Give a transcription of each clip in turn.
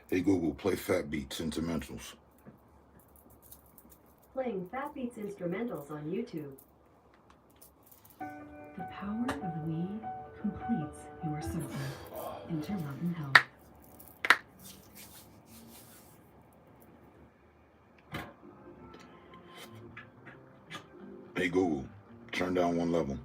Hey Google, play Fat Beats Instrumentals. Playing Fat Beats Instrumentals on YouTube. The power of weed completes your circle. Intermountain Health. Hey Google, turn down one level.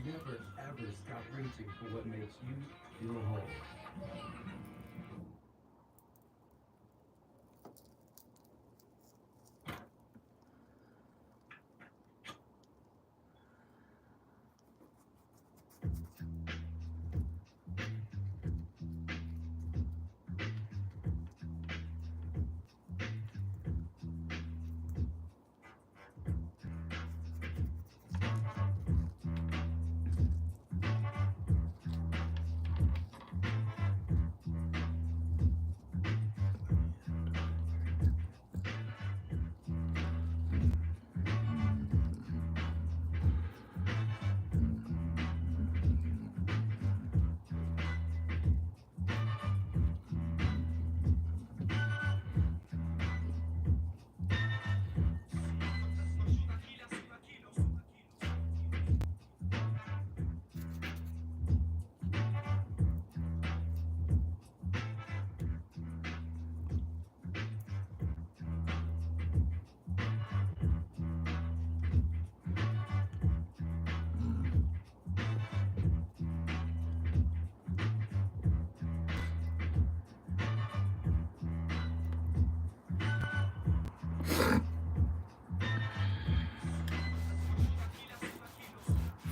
Never ever stop reaching for what makes you feel whole.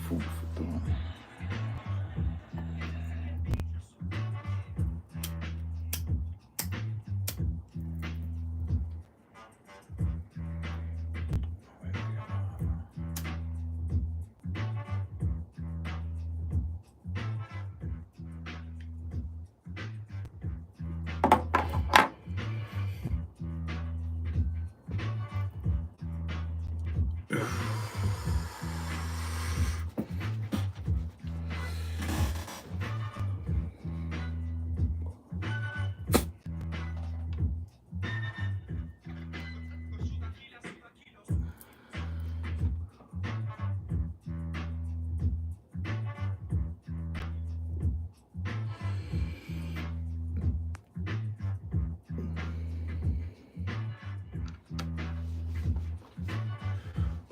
Food for thought.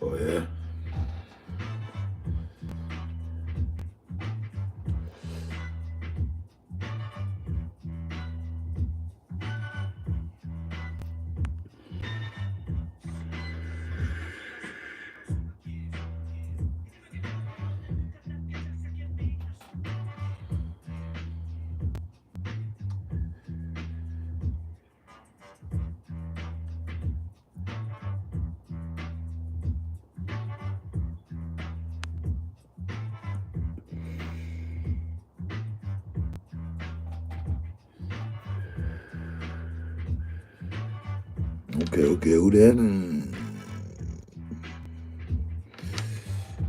Oh yeah. Okay, who that?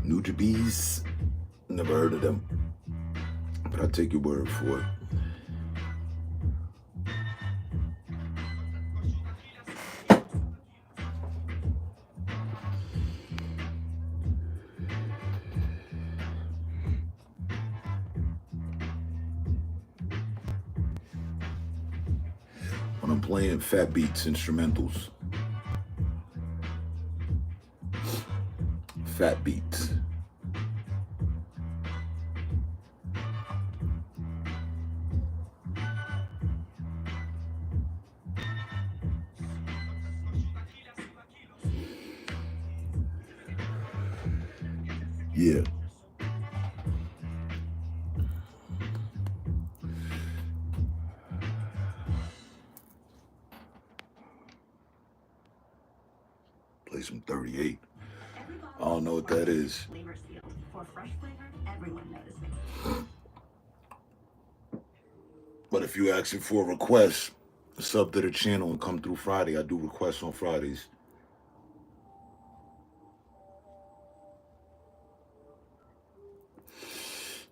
Nujabes. Never heard of them. But I'll take your word for it. When I'm playing fat beats, instrumentals. Fat beats. Yeah. Play some 38. I don't know what that is. For fresh flavor, everyone notices. But if you asking for a request, sub to the channel and come through Friday. I do requests on Fridays.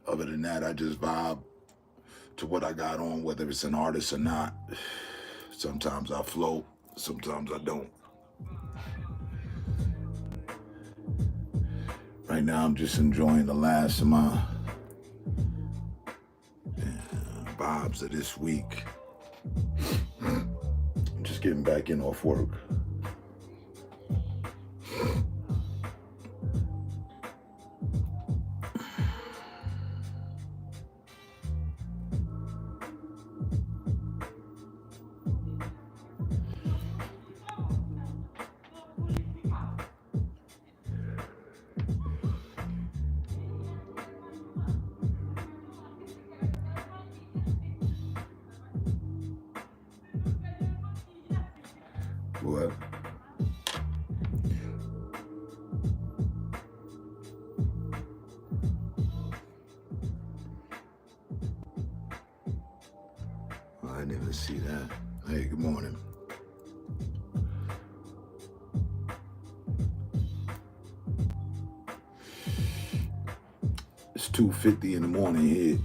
Other than that, I just vibe to what I got on, whether it's an artist or not. Sometimes I float, sometimes I don't. Right now, I'm just enjoying the last of my vibes of this week. I'm just getting back in off work. What? I didn't even see that. Hey, good morning. It's 2:50 in the morning here.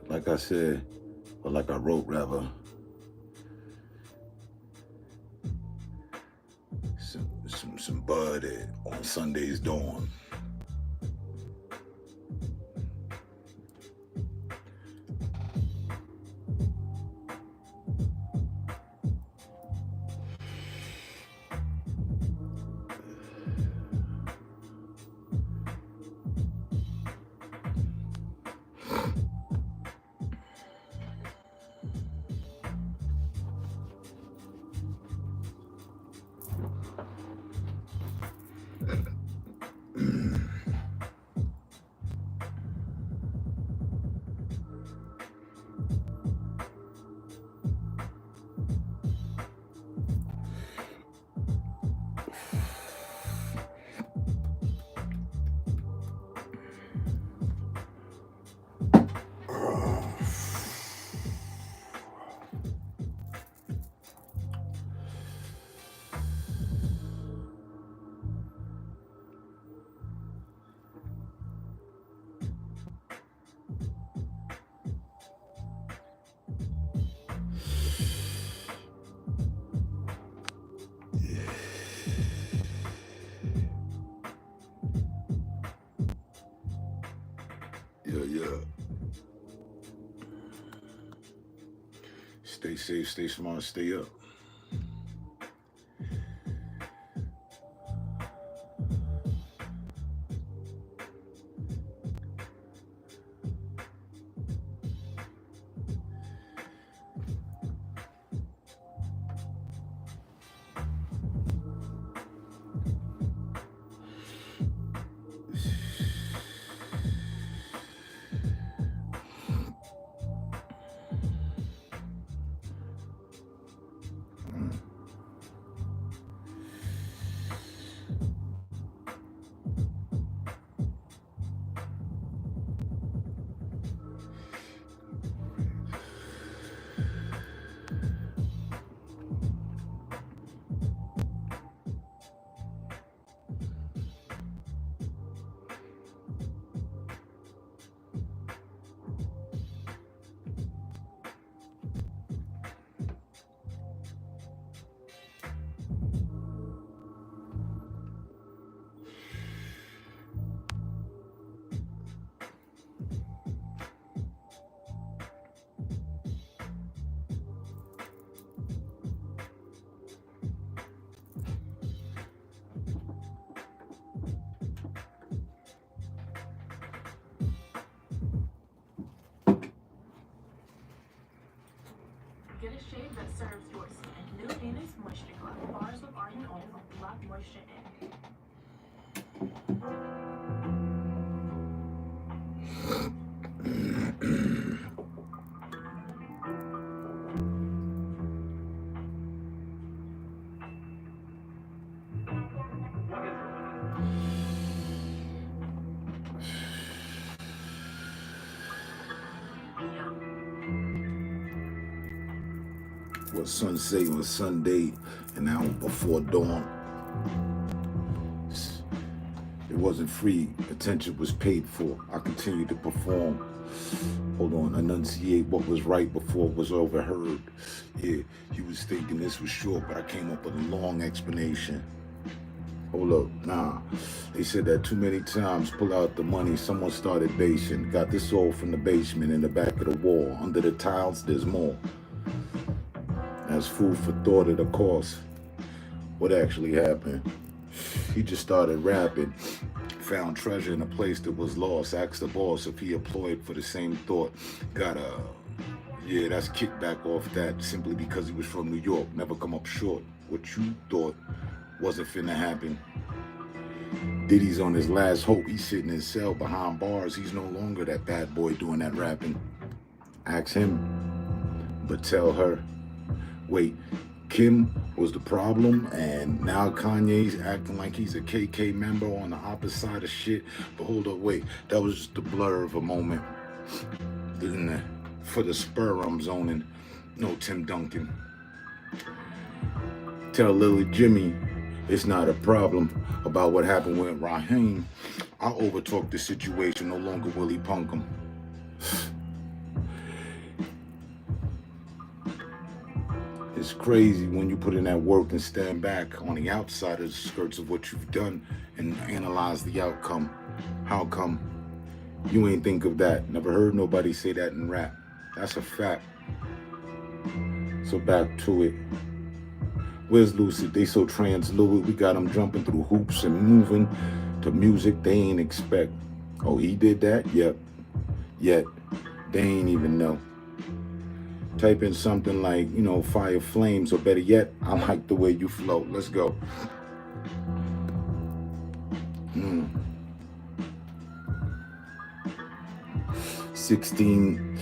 Like I said, or like I wrote rather. Some bud on Sunday's dawn. Yeah. Stay safe, stay smart, stay up. Get a shade that serves your skin. New Venus Moisture Glove. Bars of argan oil lock moisture in. What sunset was Sunday, and now before dawn. It wasn't free. Attention was paid for. I continued to perform. Hold on, enunciate what was right before it was overheard. Yeah, he was thinking this was short, but I came up with a long explanation. Hold up, nah. They said that too many times. Pull out the money. Someone started basing. Got this all from the basement in the back of the wall. Under the tiles, there's more. As food for thought of the course. What actually happened? He just started rapping. Found treasure in a place that was lost. Asked the boss if he employed for the same thought. Got a, yeah, that's kickback off that simply because he was from New York. Never come up short. What you thought wasn't finna happen. Diddy's on his last hope. He's sitting in his cell behind bars. He's no longer that bad boy doing that rapping. Ask him, but tell her. Wait, Kim was the problem, and now Kanye's acting like he's a KK member on the opposite side of shit. But hold up, wait, that was just a blur of a moment. For the spur I'm zoning, no Tim Duncan. Tell Lily Jimmy it's not a problem about what happened with Raheem. I'll overtalk the situation, no longer will he punk him. It's crazy when you put in that work and stand back on the outside of the skirts of what you've done and analyze the outcome. How come you ain't think of that? Never heard nobody say that in rap. That's a fact. So back to it. Where's Lucid? They so translucid. We got them jumping through hoops and moving to music they ain't expect. Oh, he did that? Yep. Yet they ain't even know. Type in something like, fire flames, or better yet, I like the way you float. Let's go. 16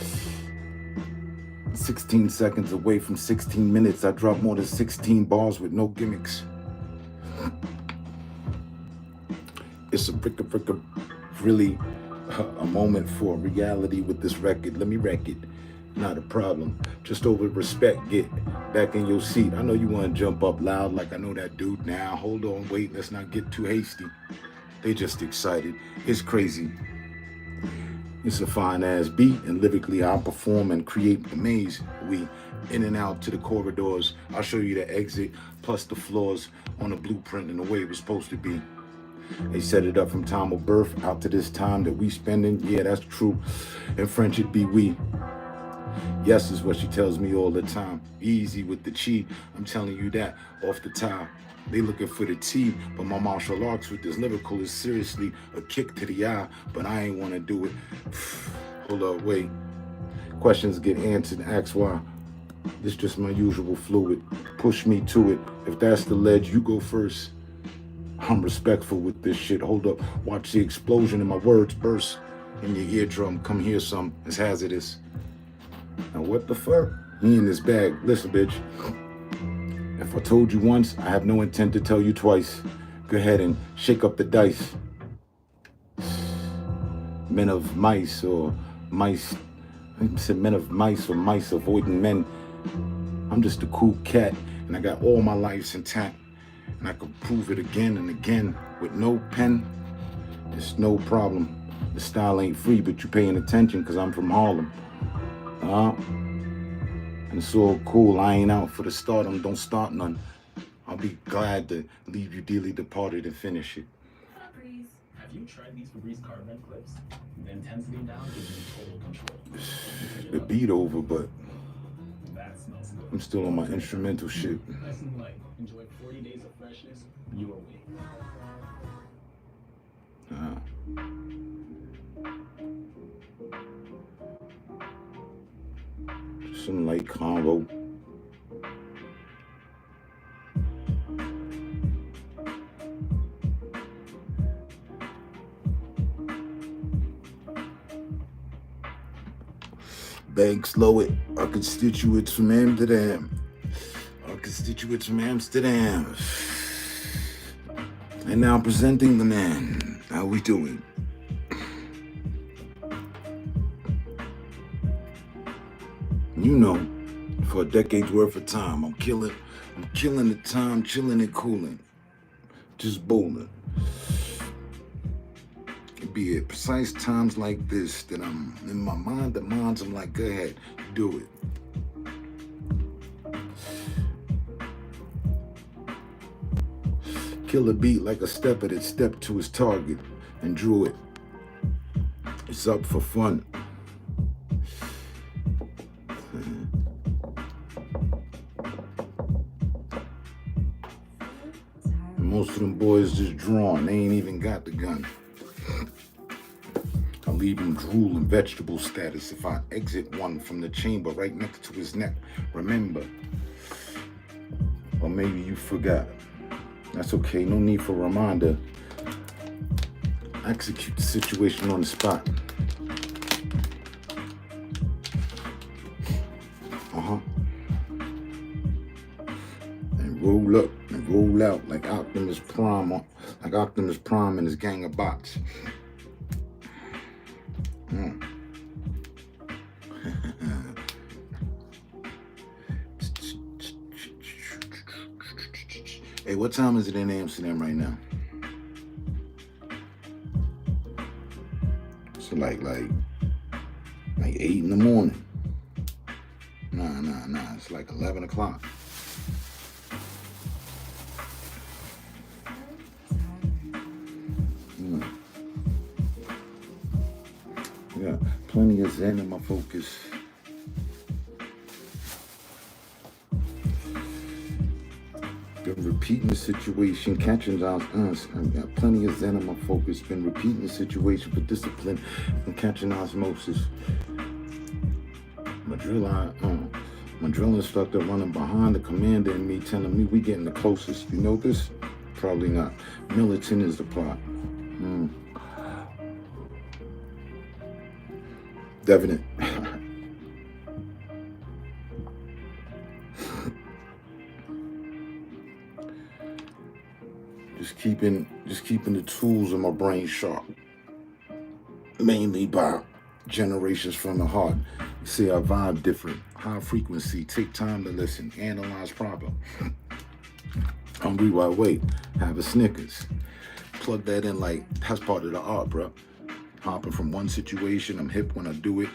seconds away from 16 minutes. I dropped more than 16 bars with no gimmicks. It's a really a moment for reality with this record. Let me wreck it. Not a problem. Just over respect, get back in your seat. I know you want to jump up loud like I know that dude now. Hold on, wait, let's not get too hasty. They just excited. It's crazy. It's a fine ass beat, and lyrically I perform and create the maze. We in and out to the corridors. I'll show you the exit, plus the floors on the blueprint and the way it was supposed to be. They set it up from time of birth out to this time that we spending. Yeah, that's true. In French, it'd be we. Yes is what she tells me all the time. Easy with the chi. I'm telling you that off the top. They looking for the T, but my martial arts with this lyrical is seriously a kick to the eye, but I ain't want to do it. Hold up, wait. Questions get answered, ask why. This just my usual fluid. Push me to it. If that's the ledge, you go first. I'm respectful with this shit. Hold up, watch the explosion and my words burst in your eardrum. Come hear some, it's hazardous. Now what the fuck? He in this bag. Listen, bitch. If I told you once, I have no intent to tell you twice. Go ahead and shake up the dice. Men of mice or mice. I said men of mice or mice avoiding men. I'm just a cool cat and I got all my lives intact. And I can prove it again and again with no pen. It's no problem. The style ain't free, but you paying attention because I'm from Harlem. And it's all cool. I ain't out for the stardom. Don't start none. I'll be glad to leave you dearly departed and finish it. Breeze, have you tried these Febreze carbon clips? The intensity down gives you total control. The beat over, but That smells good. I'm still on my instrumental shit. Nice and light. Enjoy 40 days of freshness your way. Some light combo. Bank slow it. Our constituents from Amsterdam. Our constituents from Amsterdam. And now presenting the man. How we doing? You know, for a decade's worth of time, I'm killing the time, chilling and cooling. Just bowling. It be at precise times like this that I'm in my mind, I'm like, go ahead, do it. Kill a beat like a stepper that stepped to his target and drew it. It's up for fun. Most of them boys just drawn. They ain't even got the gun. I'll leave him drool and vegetable status if I exit one from the chamber right next to his neck. Remember. Or maybe you forgot. That's okay. No need for a reminder. Execute the situation on the spot. And roll up and roll out like Optimus Prime and his gang of bots. Hey, what time is it in Amsterdam right now? So like 8 in the morning. Nah. It's like 11 o'clock. Yeah, plenty of zen in my focus. Been repeating the situation, catching us. I've got plenty of zen in my focus. Been repeating the situation for discipline and catching osmosis. My drill instructor running behind the commander and me, telling me we getting the closest. You know this? Probably not. Militant is the plot. Definite. Just keeping the tools in my brain sharp. Mainly by generations from the heart. You see, I vibe different. High frequency. Take time to listen. Analyze problem. Hungry while wait. Have a Snickers. Plug that in like that's part of the art, bro. Hopping from one situation, I'm hip when I do it.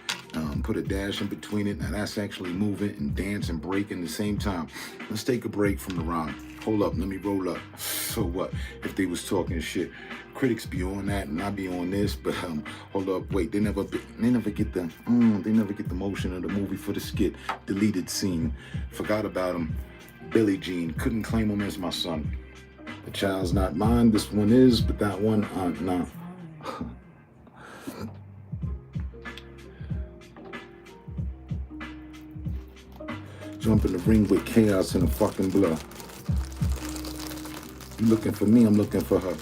Put a dash in between it. Now that's actually moving and dance and break in the same time. Let's take a break from the rhyme. Hold up, let me roll up. So what if they was talking shit? Critics be on that and I be on this, but hold up, wait, they never get the motion of the movie for the skit. Deleted scene. Forgot about him. Billie Jean, couldn't claim him as my son. The child's not mine, this one is, but that one, nah. Jump in the ring with chaos and a fucking blow. You looking for me, I'm looking for her.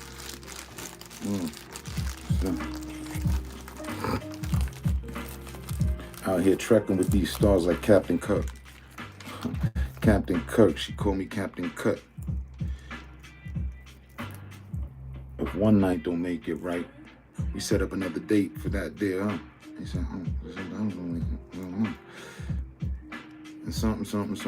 Out here trekking with these stars like Captain Kirk. Captain Kirk, she called me Captain Cut. If one night don't make it right, we set up another date for that day, huh? He said, and something,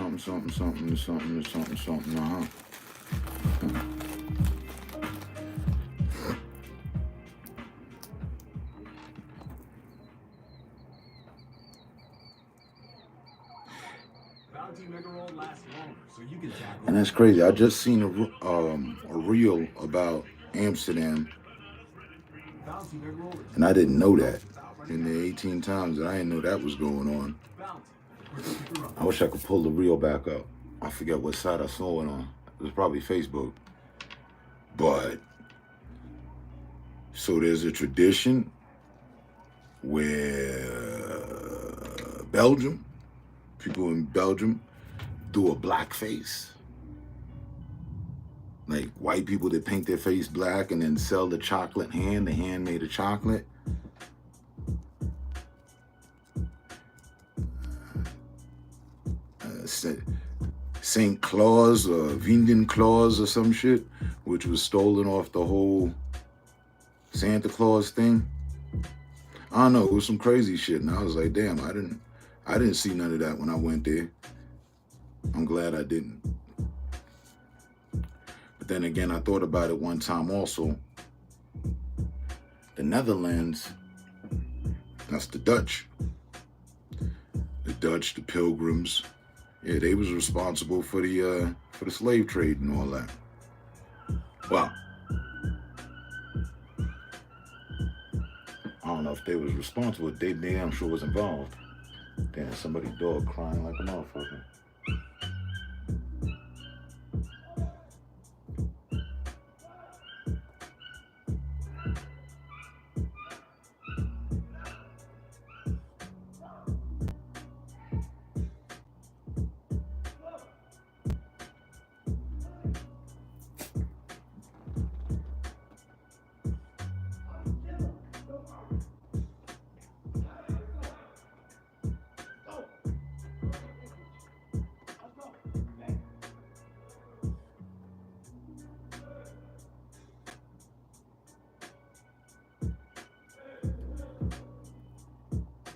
And that's crazy. I just seen a reel about Amsterdam, and I didn't know that. In the 18 times that I didn't know that was going on. I wish I could pull the reel back up. I forget what site I saw it on. It was probably Facebook. But so there's a tradition where people in Belgium do a blackface. Like white people that paint their face black and then sell the chocolate hand, the hand made of chocolate. St. Claus or Vinden Claus or some shit, which was stolen off the whole Santa Claus thing. I don't know, it was some crazy shit, and I was like, damn, I didn't see none of that when I went there. I'm glad I didn't. But then again, I thought about it one time also. The Netherlands, that's the Dutch. The Dutch, the Pilgrims. Yeah, they was responsible for the slave trade and all that. Wow. I don't know if they was responsible. They damn sure was involved. Damn, somebody's dog crying like a motherfucker.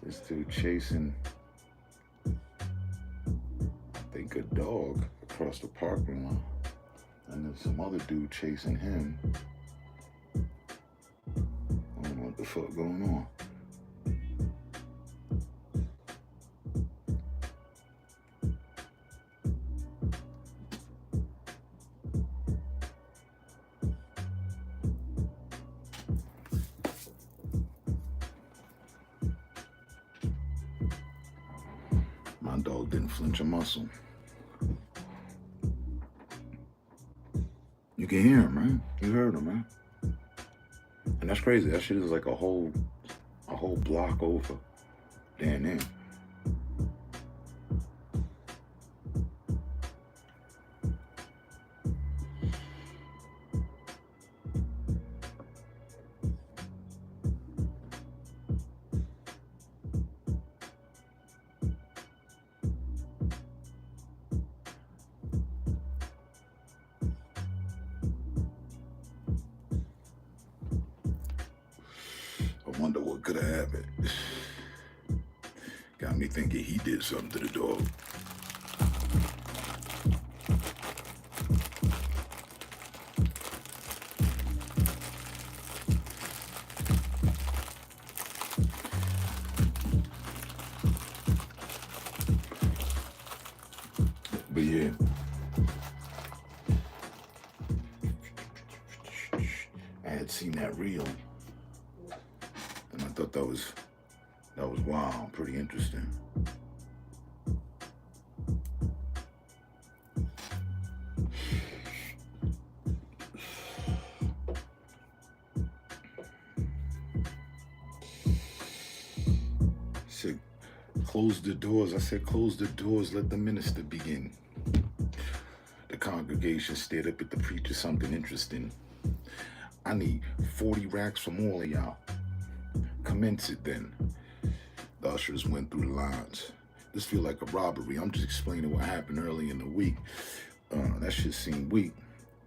This dude chasing, I think, a dog across the parking lot. And then some other dude chasing him. I don't know what the fuck going on. My dog didn't flinch a muscle. You can hear him, right? You heard him, right? And that's crazy. That shit is like a whole block over. Damn near. I wonder what could have happened. Got me thinking he did something to the dog. Yeah. I had seen that reel, and I thought that was wow, pretty interesting. Said, close the doors. I said, close the doors, let the minister begin. The congregation stared up at the preacher, something interesting. I need 40 racks from all of y'all. Commence it then. The ushers went through the lines. This feel like a robbery. I'm just explaining what happened early in the week. That shit seemed weak.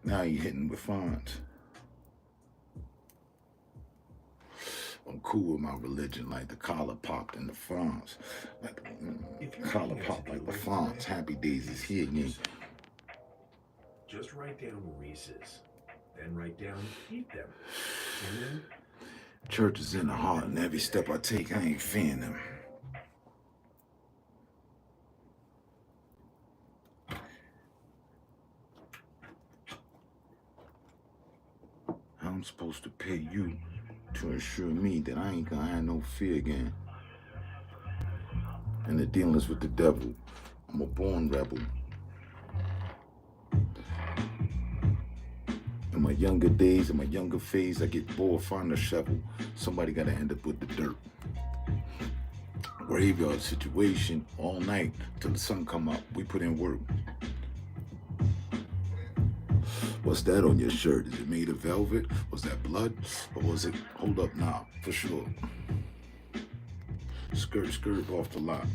Now he hitting with fines. I'm cool with my religion, like the collar popped in the fawns. Like the collar popped like the fawns. Happy days is here again. Just write down Reese's. Then write down eat them. And then Church is in the heart, and every step I take, I ain't fearing them. How I'm supposed to pay you to assure me that I ain't gonna have no fear again? And the dealings with the devil. I'm a born rebel. In my younger days, in my younger phase, I get bored, find a shovel. Somebody gotta end up with the dirt. Graveyard situation all night till the sun come up. We put in work. What's that on your shirt? Is it made of velvet? Was that blood? Or was it, hold up now, for sure. Skirt off the lot.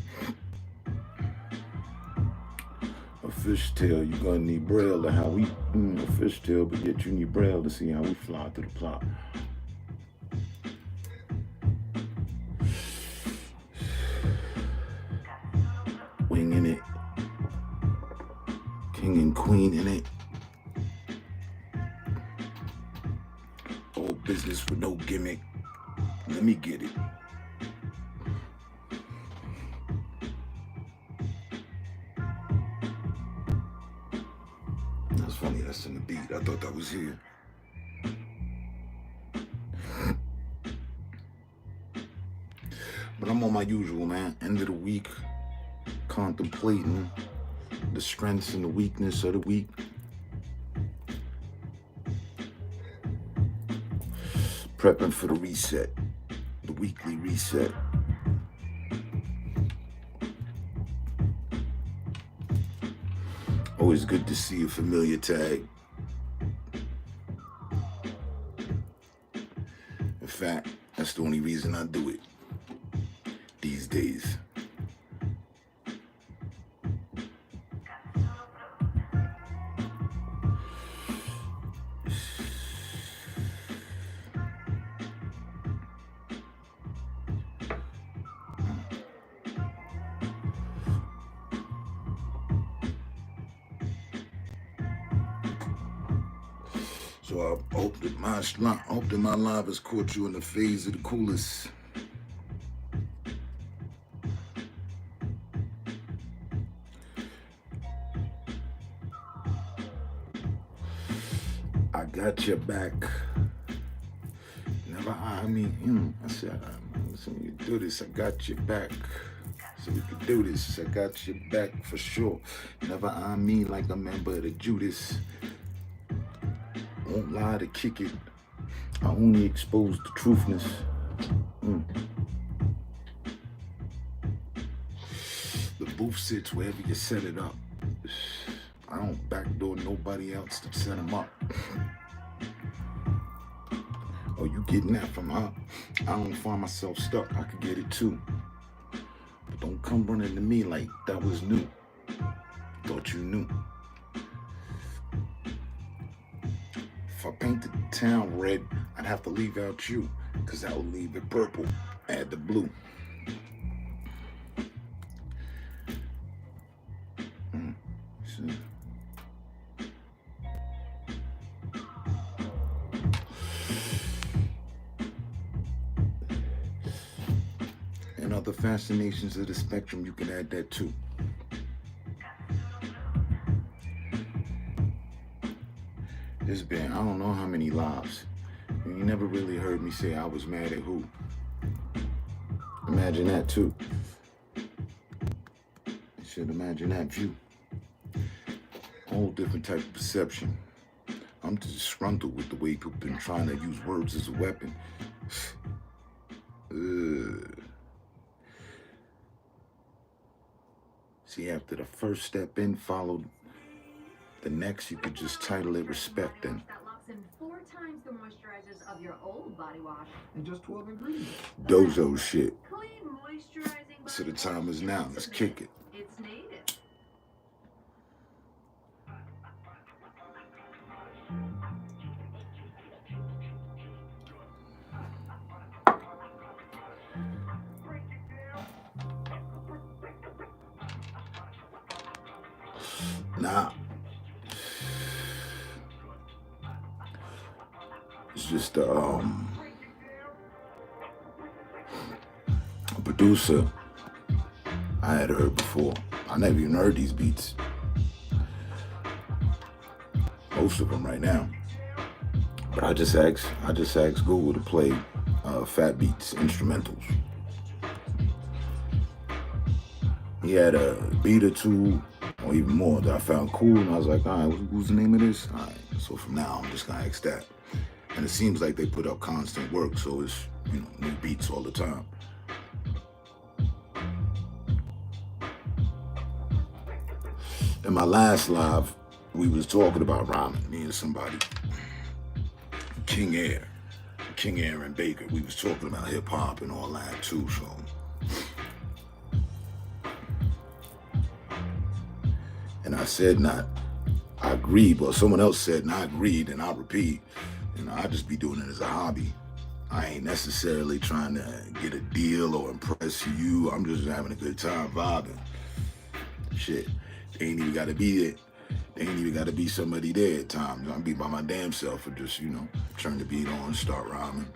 A fishtail, you gonna need braille to how we, a fishtail, but yet you need braille to see how we fly through the plot. Wing in it. King and queen in it. Old business with no gimmick. Let me get it. That's funny, that's in the beat. I thought that was here. But I'm on my usual, man. End of the week, contemplating the strengths and the weakness of the week. Prepping for the reset, the weekly reset. Always good to see a familiar tag. In fact, that's the only reason I do it these days. So I hope that my live has caught you in the phase of the coolest. I got your back. Never eye me. I said, listen, you do this, I got your back. So we can do this. I got your back for sure. Never eye me like a member of the Judas. Won't lie to kick it. I only expose the truthness. The booth sits wherever you set it up. I don't backdoor nobody else to set them up. Oh, you getting that from her? I don't find myself stuck. I could get it too. But don't come running to me like that was new. Thought you knew. If I painted the town red, I'd have to leave out you, because that would leave it purple. Add the blue. See? And other fascinations of the spectrum, you can add that too. It's been, I don't know how many lives. And you never really heard me say I was mad at who. Imagine that too. You should imagine that view. Whole different type of perception. I'm disgruntled with the way people been trying to use words as a weapon. See, after the first step in followed the next, you could just title it respect and That locks in 4 times the moisturizers of your old body wash. And just 12 ingredients. dozo shit. Clean, moisturizing So the body time wash is now. Let's kick it. It's native. Nah. It's just a producer I had heard before. I never even heard these beats. Most of them right now. But I just asked Google to play Fat Beats instrumentals. He had a beat or two, or even more, that I found cool, and I was like, all right, who's the name of this? All right, so from now, I'm just gonna ask that. And it seems like they put up constant work, so it's, you know, new beats all the time. In my last live, we was talking about rhyming, me and somebody. King Air and Baker. We was talking about hip hop and all that too, so. And I said I agreed, but someone else said and I agreed, and I repeat, you know, I just be doing it as a hobby. I ain't necessarily trying to get a deal or impress you. I'm just having a good time vibing. Shit, they ain't even gotta be it. They ain't even gotta be somebody there at times. I'll be by my damn self or just, you know, turn the beat on, start rhyming.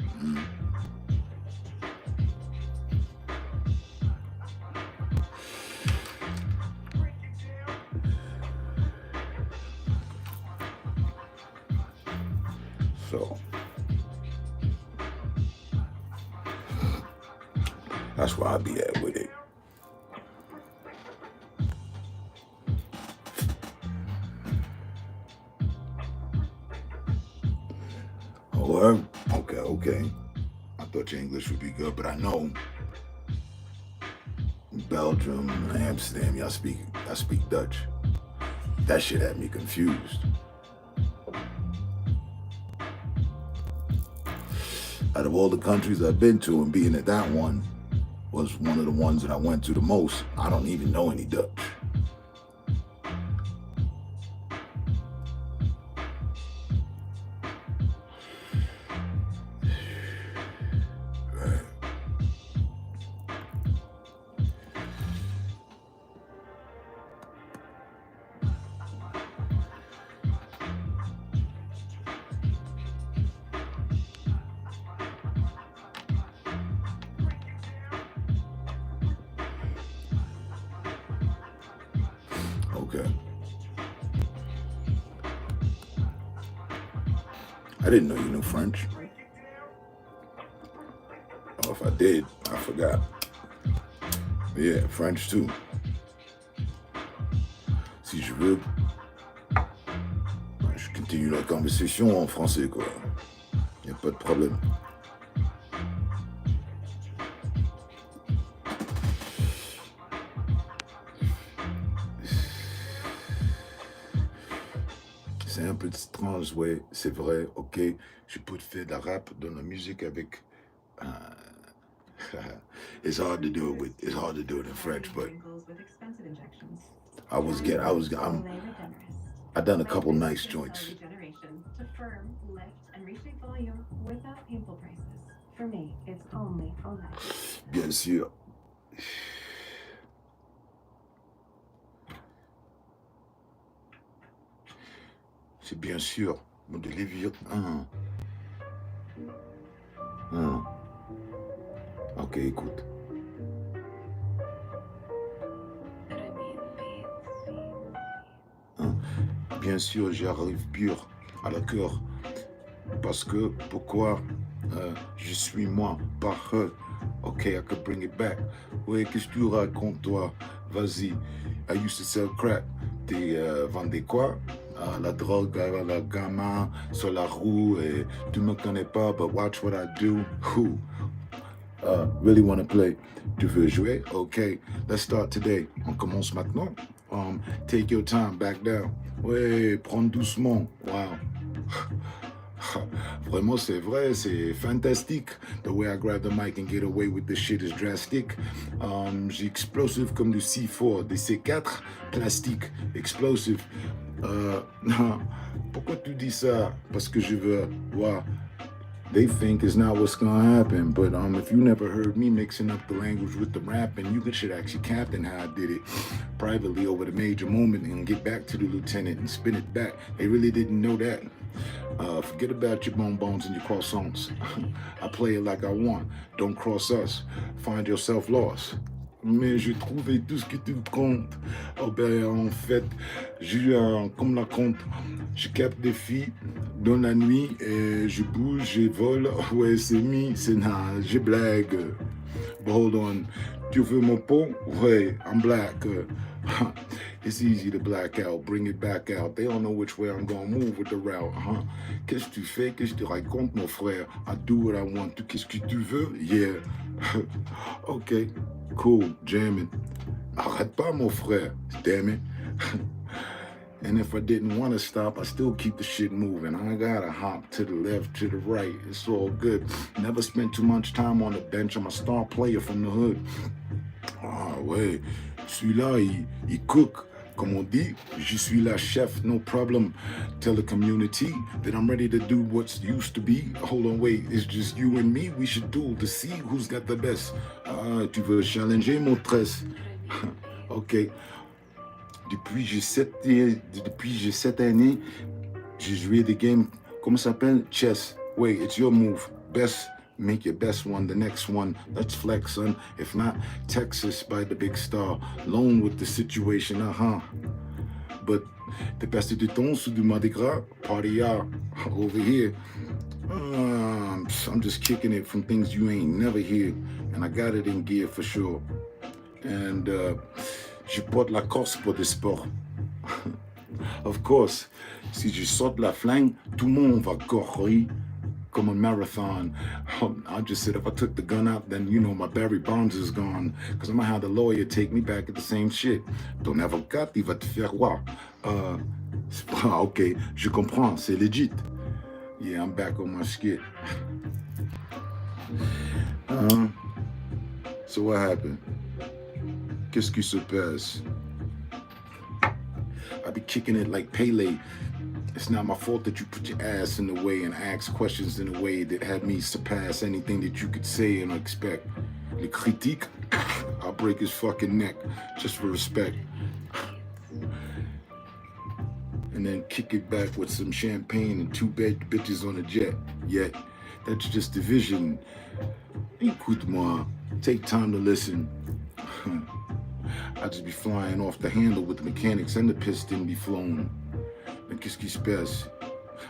So that's where I be at with it. Oh, okay. I thought your English would be good, but I know Belgium, Amsterdam, I speak Dutch. That shit had me confused. Out of all the countries I've been to, and being at that one was one of the ones that I went to the most, I don't even know any Dutch. Okay. I didn't know you knew French. Oh, if I did, I forgot. Yeah, French too. Si je veux, je continue la conversation en français, quoi. Y a pas de problème. C'est un peu étrange, ouais, c'est vrai, ok. Je peux faire de la rap dans la musique avec. It's hard to do it in French, but I done a couple nice joints. To firm, lift, and reshape volume without painful prices. For me, it's only Olex. Bien sûr. C'est bien sûr mon délire. Ok, écoute. Bien sûr, j'arrive pur. à la cœur. Parce que, pourquoi je suis moi, pas eux. Ok, I could bring it back. Ouais, qu'est-ce que tu racontes, toi? Vas-y. I used to sell crack. Tu vendais quoi? La drogue, la gamin sur la roue. Et tu me connais pas, but watch what I do. Who? Really want to play? Tu veux jouer? Ok, let's start today. On commence maintenant. Take your time, back down. Ouais, prends doucement. Wow. Vraiment, c'est vrai, c'est fantastique. The way I grab the mic and get away with this shit is drastic. J'ai explosive comme du C4, des C4, plastique, explosive. Pourquoi tu dis ça? Parce que je veux, wow. They think it's not what's gonna happen, but if you never heard me mixing up the language with the rapping, you should actually captain how I did it privately over the major moment and get back to the lieutenant and spin it back. They really didn't know that. Forget about your bonbons and your croissants. I play it like I want. Don't cross us. Find yourself lost. Mais j'ai trouvé tout ce que tu comptes. Oh ben en fait, j'ai comme la compte. Je capte des filles dans la nuit et je bouge, je vole. Ouais, c'est c'est je blague. But hold on. Tu veux mon pot? Ouais, I'm black. It's easy to black out, bring it back out. They don't know which way I'm gonna move with the route, huh? Qu'est-ce que tu fais? Qu'est-ce que tu racontes, mon frère? I do what I want. Qu'est-ce que tu veux? Yeah. Okay, cool, jamming. Arrête pas, mon frère. Damn it. And if I didn't want to stop, I still keep the shit moving. I gotta hop to the left, to the right. It's all good. Never spent too much time on the bench. I'm a star player from the hood. Ah ouais, celui-là, il cook. Comme on dit, je suis la chef, no problem. Tell the community that I'm ready to do what's used to be. Hold on, wait, it's just you and me. We should duel to see who's got the best. Ah, tu veux challenger mon tresse? Ok. Depuis j'ai 7 années, j'ai joué des games, comment ça s'appelle? Chess. Wait, it's your move. Best. Make your best one, the next one. Let's flex, son. If not, Texas by the big star. Alone with the situation, But the best du temps sous du Mardi Gras, party out over here. I'm just kicking it from things you ain't never hear. And I got it in gear for sure. And je porte la Corse pour des sports. Of course, si je saute la flingue, tout le monde va courir. Comme a marathon. I just said if I took the gun out, then my Barry Bonds is gone. Because I'm gonna have the lawyer take me back at the same shit. Ton avocat, il va te faire voir. Ok, je comprends, c'est legit. Yeah, I'm back on my skit. So what happened? Qu'est-ce qui se passe? I be kicking it like Pele. It's not my fault that you put your ass in the way and ask questions in a way that had me surpass anything that you could say and expect. Le critique, I'll break his fucking neck just for respect. And then kick it back with some champagne and 2 bitches on a jet. Yet, that's just division. Écoute-moi, take time to listen. I just be flying off the handle with the mechanics and the piston be flown. And qu'est-ce qui se passe?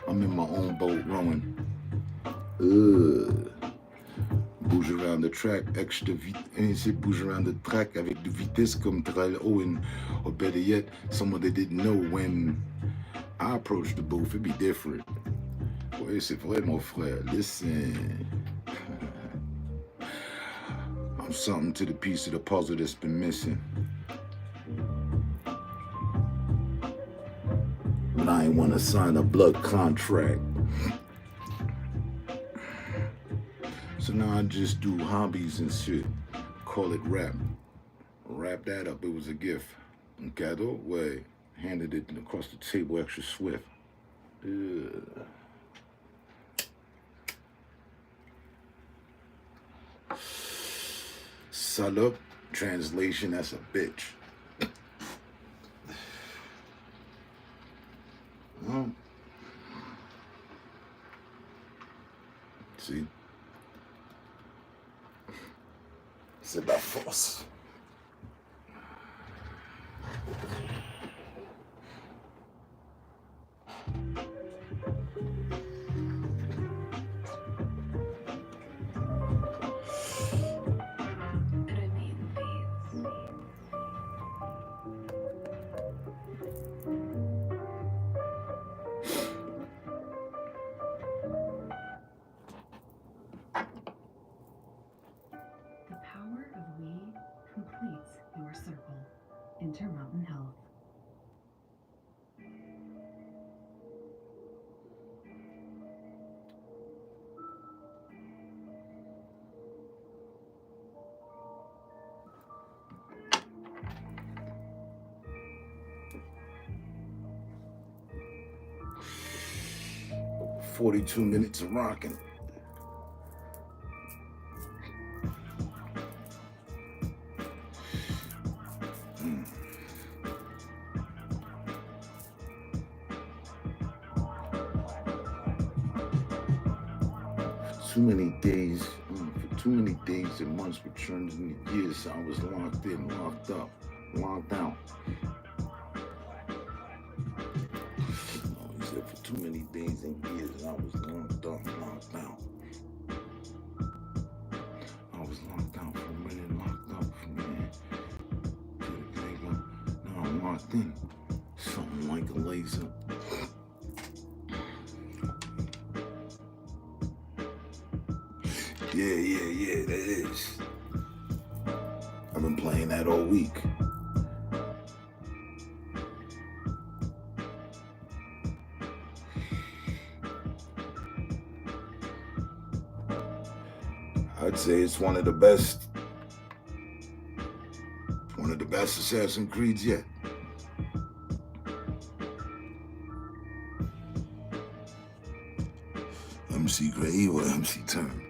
I'm in my own boat rowing. Bouge around the track, extra vite. And c'est bouge around the track avec de vitesse comme Terrell Owen. Or better yet, someone that didn't know when I approached the booth, it'd be different. Ouais, c'est vrai, mon frère. Listen. I'm something to the piece of the puzzle that's been missing. But I ain't want to sign a blood contract. So now I just do hobbies and shit. Call it rap. Wrap that up. It was a gift. Un cadeau? Way. Handed it across the table extra swift. Salope. Translation, that's a bitch. See? C'est de la force. And I mean beads. The power of weed completes your circle. Intermountain Health. Over 42 minutes of rocking. Too many days, for too many days and months were turned into years. I was locked in, locked up, locked out. He said for too many days and years, I was locked up, locked out. I was locked out for a minute, locked up for a minute. Now I'm locked in, something like a laser. Yeah, that is. I've been playing that all week. I'd say it's one of the best Assassin's Creeds yet. MC Gray or MC Turn.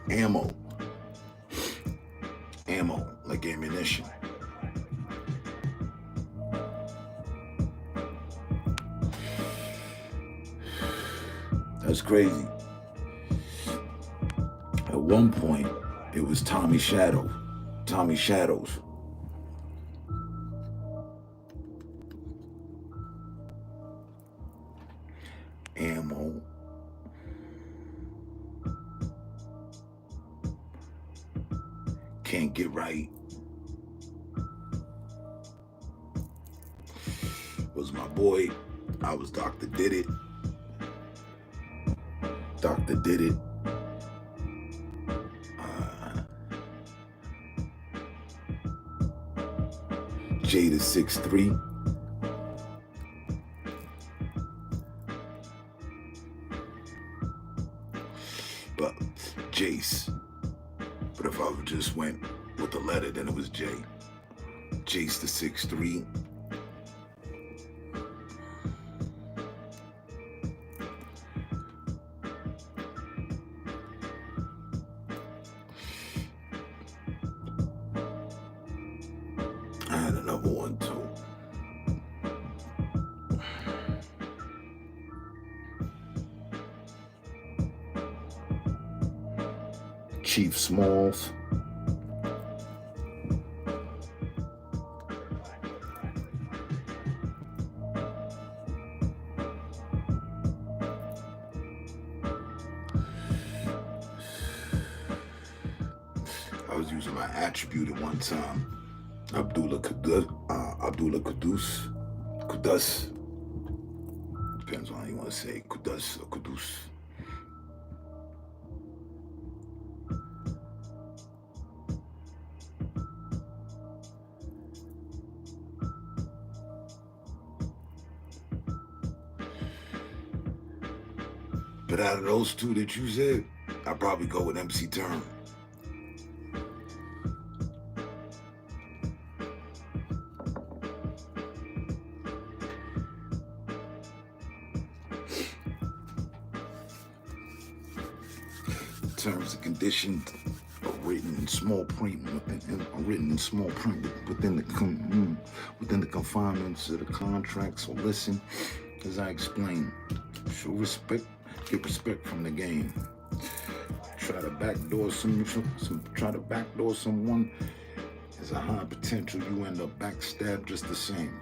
Ammo, like ammunition. That's crazy. At one point, it was Tommy Shadows. Ammo. Can't get right. Was my boy. I was Dr. Did It. Dr. Did It. Jada 6'3". But Jace. But if I just went with the letter, then it was J. Jace the 6'3". I had another one too. Chief Smalls. I was using my attribute at one time. Abdullah Kudus. Depends on how you want to say Kudus or Kudus. But out of those two that you said, I'd probably go with MC Turn. Terms and conditions are written in small print, within the confinements of the contract. So listen, as I explain, show respect, get respect from the game. Try to backdoor someone is a high potential. You end up backstabbed just the same.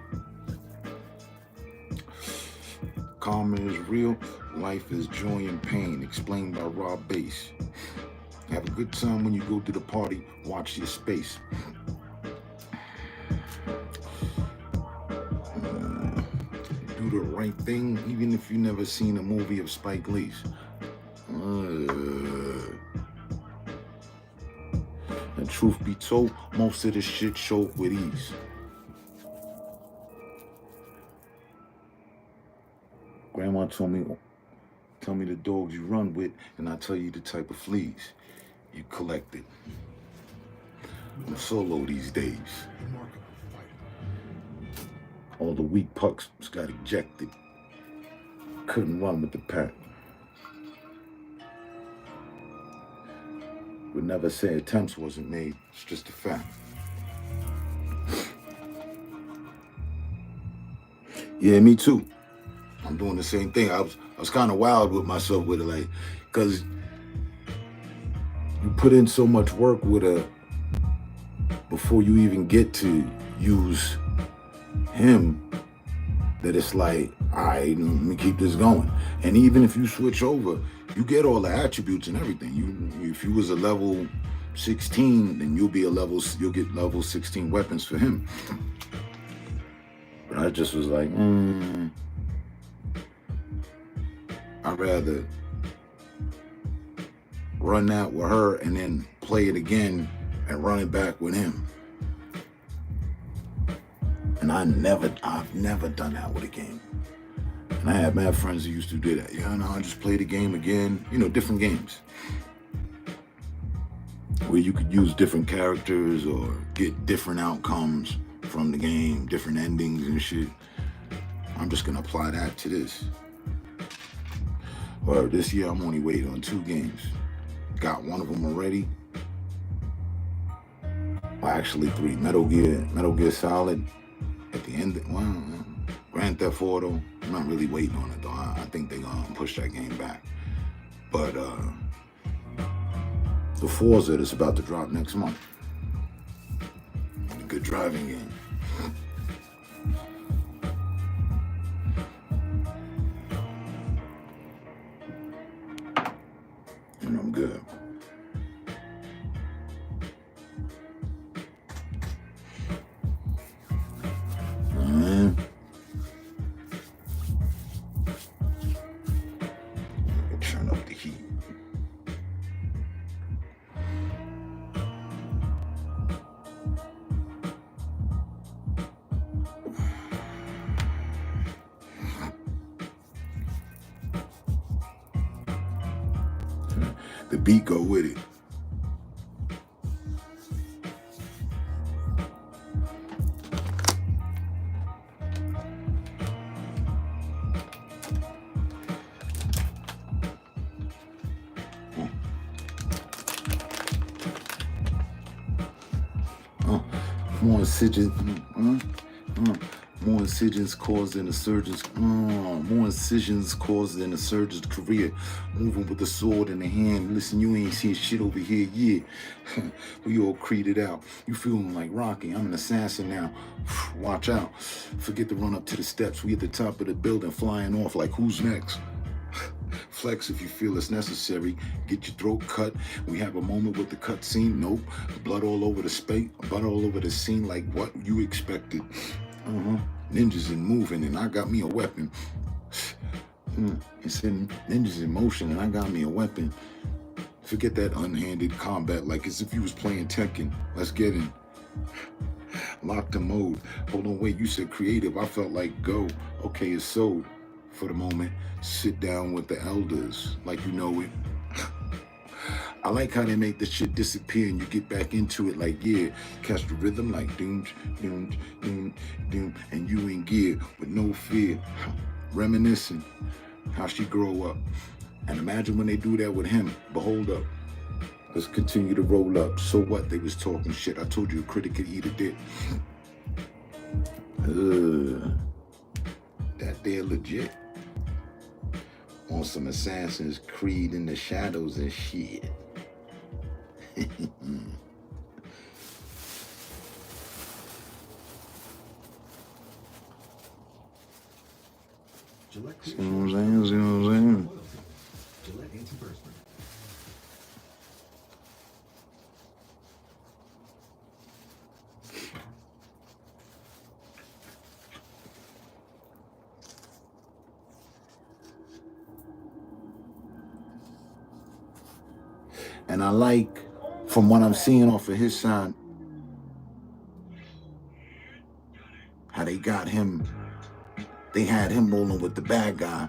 karma is real, life is joy and pain. Explained by Rob Bass. Have a good time when you go to the party. Watch your space. Do the right thing, even if you never seen a movie of Spike Lee's. And truth be told, most of this shit show up with ease. Grandma told me, tell me the dogs you run with, and I'll tell you the type of fleas you collected. I'm solo these days. All the weak pucks got ejected. Couldn't run with the pack. Would never say attempts wasn't made. It's just a fact. Yeah, me too. I'm doing the same thing. I was kind of wild with myself with it, like, cause you put in so much work with before you even get to use him, that it's like, all right, let me keep this going. And even if you switch over, you get all the attributes and everything. If you was a level 16, then you'll get level 16 weapons for him. But I just was like, I'd rather run that with her and then play it again and run it back with him. And I've never done that with a game. And I had mad friends who used to do that. Yeah, no, I just play the game again. Different games. Where you could use different characters or get different outcomes from the game, different endings and shit. I'm just gonna apply that to this. Or this year I'm only waiting on 2 games. Got one of them already. Well, actually 3. Metal Gear Solid. At the end, Grand Theft Auto, I'm not really waiting on it though. I think they're gonna push that game back. But the Forza that's about to drop next month. A good driving game. And I'm good. Turn up the heat. The beat go with it. More incisions, more incisions caused in a surgeon's, more incisions caused in a surgeon's career. Moving with the sword in the hand. Listen, you ain't seen shit over here, yeah. We all created out. You feeling like Rocky? I'm an assassin now. Watch out. Forget to run up to the steps. We at the top of the building, flying off like who's next? Flex if you feel it's necessary. Get your throat cut. We have a moment with the cut scene. Nope. Blood all over the space. Blood all over the scene like what you expected. Ninjas in moving and I got me a weapon. It's in ninjas in motion and I got me a weapon. Forget that unhanded combat like as if you was playing Tekken. Let's get in. Lock the mode. Hold on, wait, you said creative. I felt like go. Okay, it's sold. For the moment, sit down with the elders like you know it. I like how they make the shit disappear and you get back into it like, yeah, catch the rhythm like doom, doom, doom, doom, and you in gear with no fear. Reminiscing how she grow up. And imagine when they do that with him. But hold up. Let's continue to roll up. So what? They was talking shit. I told you a critic could eat a dick. That they're legit. On some Assassin's Creed in the shadows and shit. Gillette See Clear what I'm Shave saying? See what I'm saying? Loyalty. Gillette Antiperspirant. And I like, from what I'm seeing off of his side, how they got him, they had him rolling with the bad guy.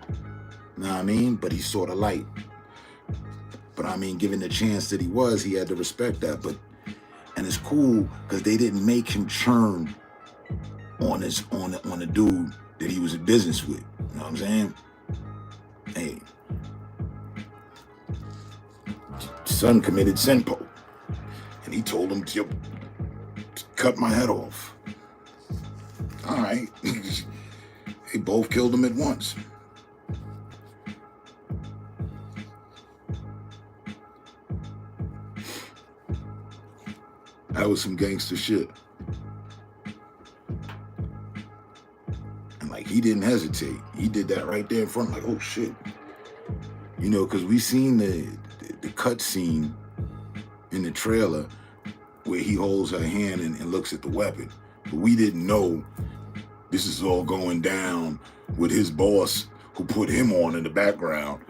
You know what I mean? But he's sort of light. But I mean, given the chance that he had to respect that. But and it's cool because they didn't make him churn on the dude that he was in business with. You know what I'm saying? Hey, son committed senpo, and he told him to cut my head off. All right, they both killed him at once. That was some gangster shit. And like, he didn't hesitate. He did that right there in front, like, oh shit. You know, because we seen the cut scene in the trailer where he holds her hand and looks at the weapon. But we didn't know this is all going down with his boss who put him on in the background.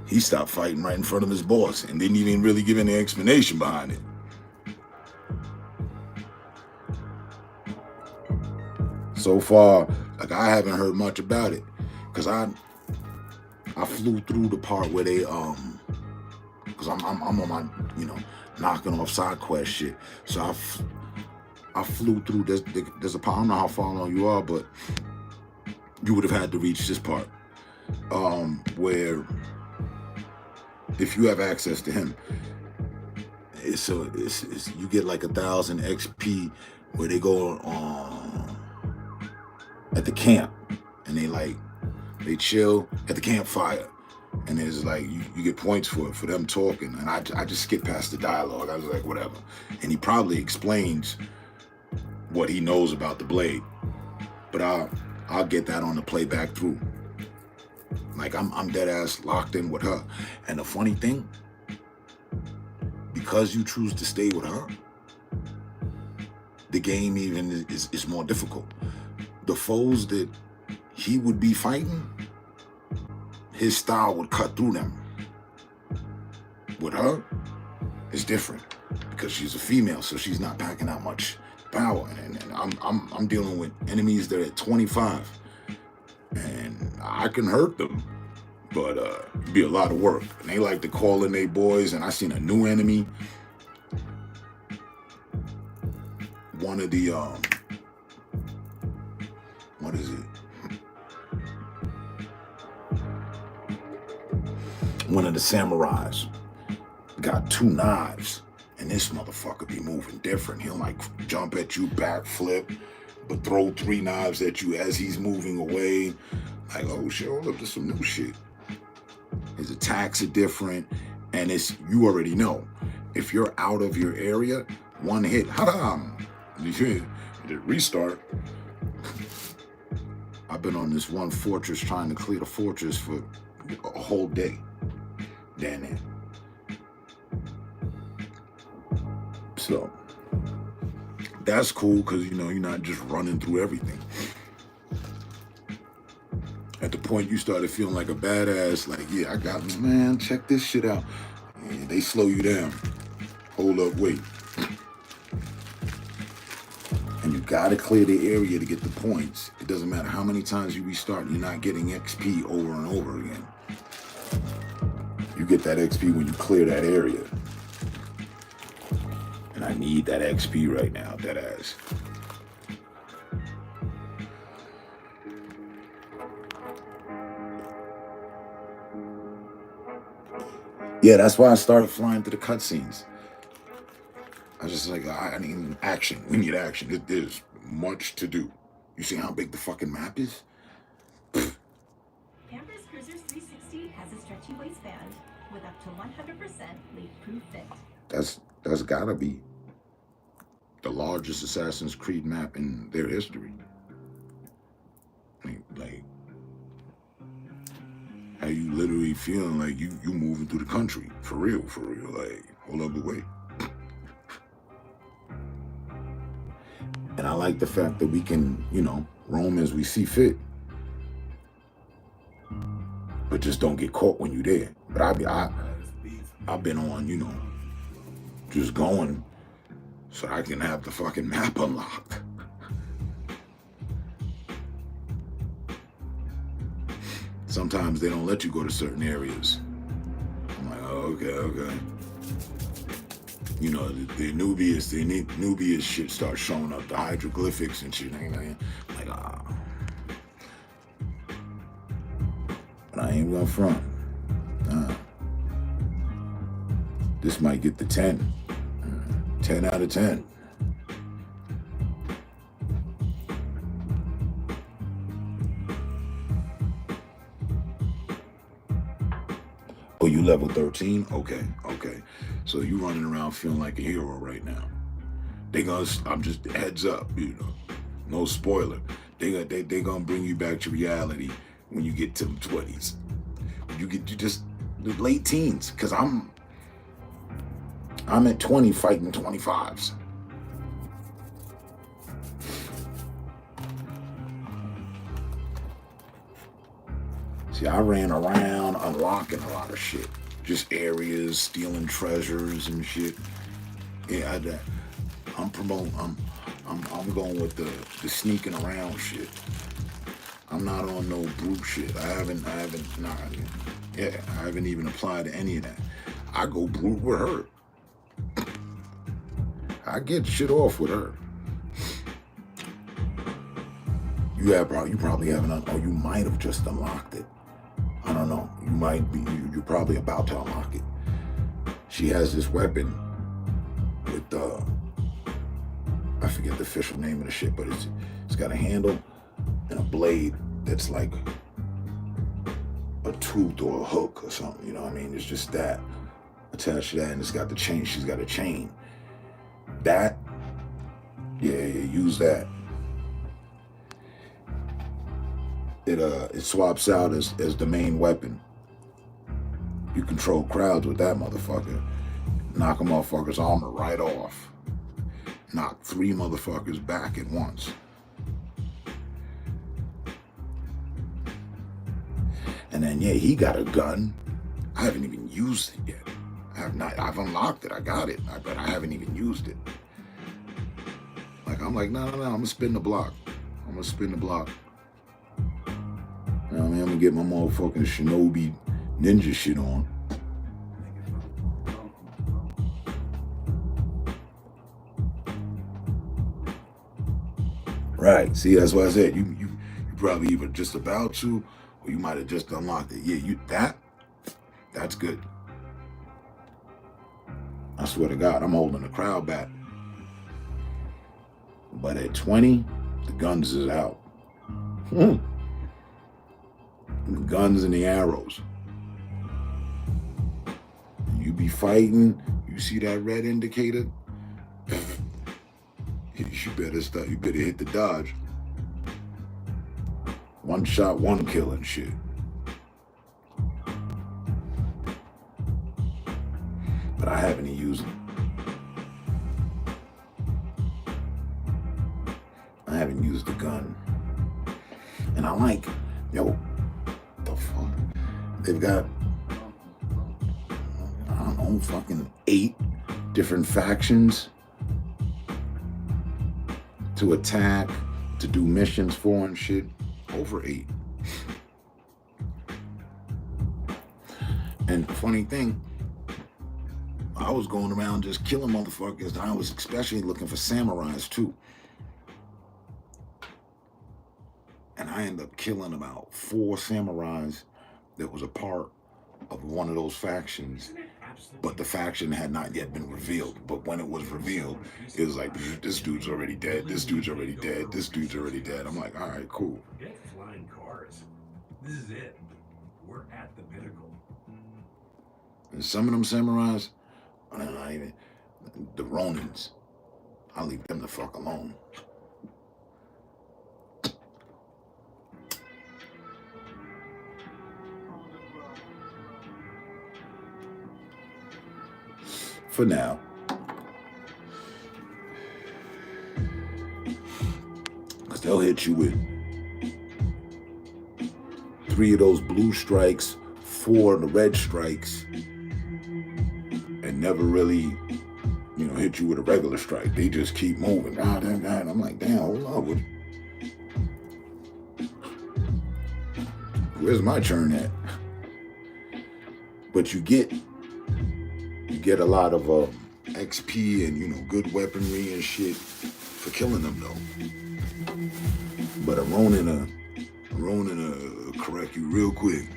He stopped fighting right in front of his boss and didn't even really give any explanation behind it. So far, like, I haven't heard much about it, because I flew through the part where they because I'm on my, you know, knocking off side quest shit. So I flew through. There's a part, I don't know how far along you are, but you would have had to reach this part where if you have access to him, it's you get like 1,000 XP where they go at the camp, and they chill at the campfire, and there's like you get points for them talking, and I just skipped past the dialogue. I was like, whatever. And he probably explains what he knows about the blade, but I'll get that on the playback through. Like, I'm dead ass locked in with her. And the funny thing, because you choose to stay with her, the game even is more difficult. The foes that he would be fighting, his style would cut through them. With her, it's different because she's a female, so she's not packing out much power. And I'm dealing with enemies that are at 25, and I can hurt them, but it'd be a lot of work. And they like to call in their boys. And I seen a new enemy. One of the what is it? One of the samurais got 2 knives, and this motherfucker be moving different. He'll like jump at you, backflip, but throw 3 knives at you as he's moving away. Like, oh shit, hold up, there's some new shit. His attacks are different, and you already know. If you're out of your area, one hit, the restart. I've been on this one fortress trying to clear the fortress for a whole day. Damn it. So that's cool because, you know, you're not just running through everything. At the point you started feeling like a badass, like, yeah, I got this, man, check this shit out. And they slow you down. Hold up, wait. And you gotta clear the area to get the points. It doesn't matter how many times you restart, you're not getting XP over and over again. You get that XP when you clear that area. And I need that XP right now, dead ass. Yeah, that's why I started flying through the cutscenes. I was just like, I need action. We need action. There's much to do. You see how big the fucking map is? Campus Cruisers 360 has a stretchy waistband with up to 100% leak-proof fit. That's gotta be the largest Assassin's Creed map in their history. Like, you literally feeling like you moving through the country. For real. Like, hold up, but wait. And I like the fact that we can, roam as we see fit. But just don't get caught when you're there. But I've been on, just going so I can have the fucking map unlocked. Sometimes they don't let you go to certain areas. I'm like, oh, okay. The Nubius shit starts showing up, the hieroglyphics and shit. I'm like, But I ain't gonna front. This might get the 10. 10 out of 10. Oh, you level 13? Okay. So you running around feeling like a hero right now. I'm just heads up, no spoiler. They gonna bring you back to reality when you get to the 20s. You just the late teens, cause I'm at 20 fighting 25s. See, I ran around unlocking a lot of shit. Just areas, stealing treasures and shit. Yeah, I'm going with the sneaking around shit. I'm not on no brute shit. I haven't even applied to any of that. I go brute with her. I get shit off with her. You probably haven't, or you might have just unlocked it. I don't know. You might be, you're probably about to unlock it. She has this weapon with, I forget the official name of the shit, but it's got a handle and a blade that's like a tooth or a hook or something, you know what I mean? It's just that attached to that, and it's got the chain. She's got a chain. That, use that. It swaps out as the main weapon. You control crowds with that motherfucker. Knock a motherfucker's armor right off. Knock 3 motherfuckers back at once. And then he got a gun. I haven't even used it yet. I've unlocked it. I got it, but I haven't even used it. I'm like, no, I'm gonna spin the block. You know what I mean? I'm gonna get my motherfucking shinobi ninja shit on. Right. See, that's what I said. You probably either just about to, or you might have just unlocked it. Yeah, that's good. I swear to God, I'm holding the crowd back. But at 20, the guns is out. The guns and the arrows. You be fighting, you see that red indicator? You better hit the dodge. One shot, one kill and shit. But I haven't used it. I haven't used the gun. And I like, the fuck? They've got, I don't know, fucking 8 different factions to attack, to do missions for and shit. Over 8. And the funny thing, I was going around just killing motherfuckers. I was especially looking for samurais too. And I ended up killing about 4 samurais that was a part of one of those factions. But the faction had not yet been revealed. But when it was revealed, it was like, this dude's already dead. This dude's already dead. This dude's already dead. I'm like, all right, cool. Forget flying cars. This is it. We're at the pinnacle. And some of them samurais, not even, the Ronins, I'll leave them the fuck alone. for now. Because they'll hit you with 3 of those blue strikes, 4 of the red strikes, and never really, hit you with a regular strike. They just keep moving. I'm like, damn, hold on. Where's my turn at? But you get a lot of XP and good weaponry and shit for killing them though. But a Ronin correct you real quick.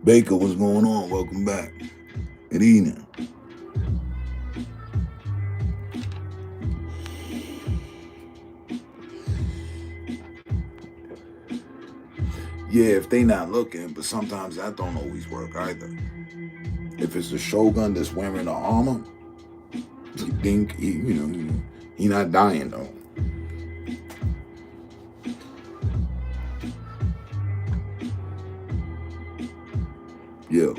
Baker, what's going on? Welcome back. Good evening. Yeah, if they not looking, but sometimes that don't always work either. If it's a Shogun that's wearing the armor, you think he not dying though. Yeah.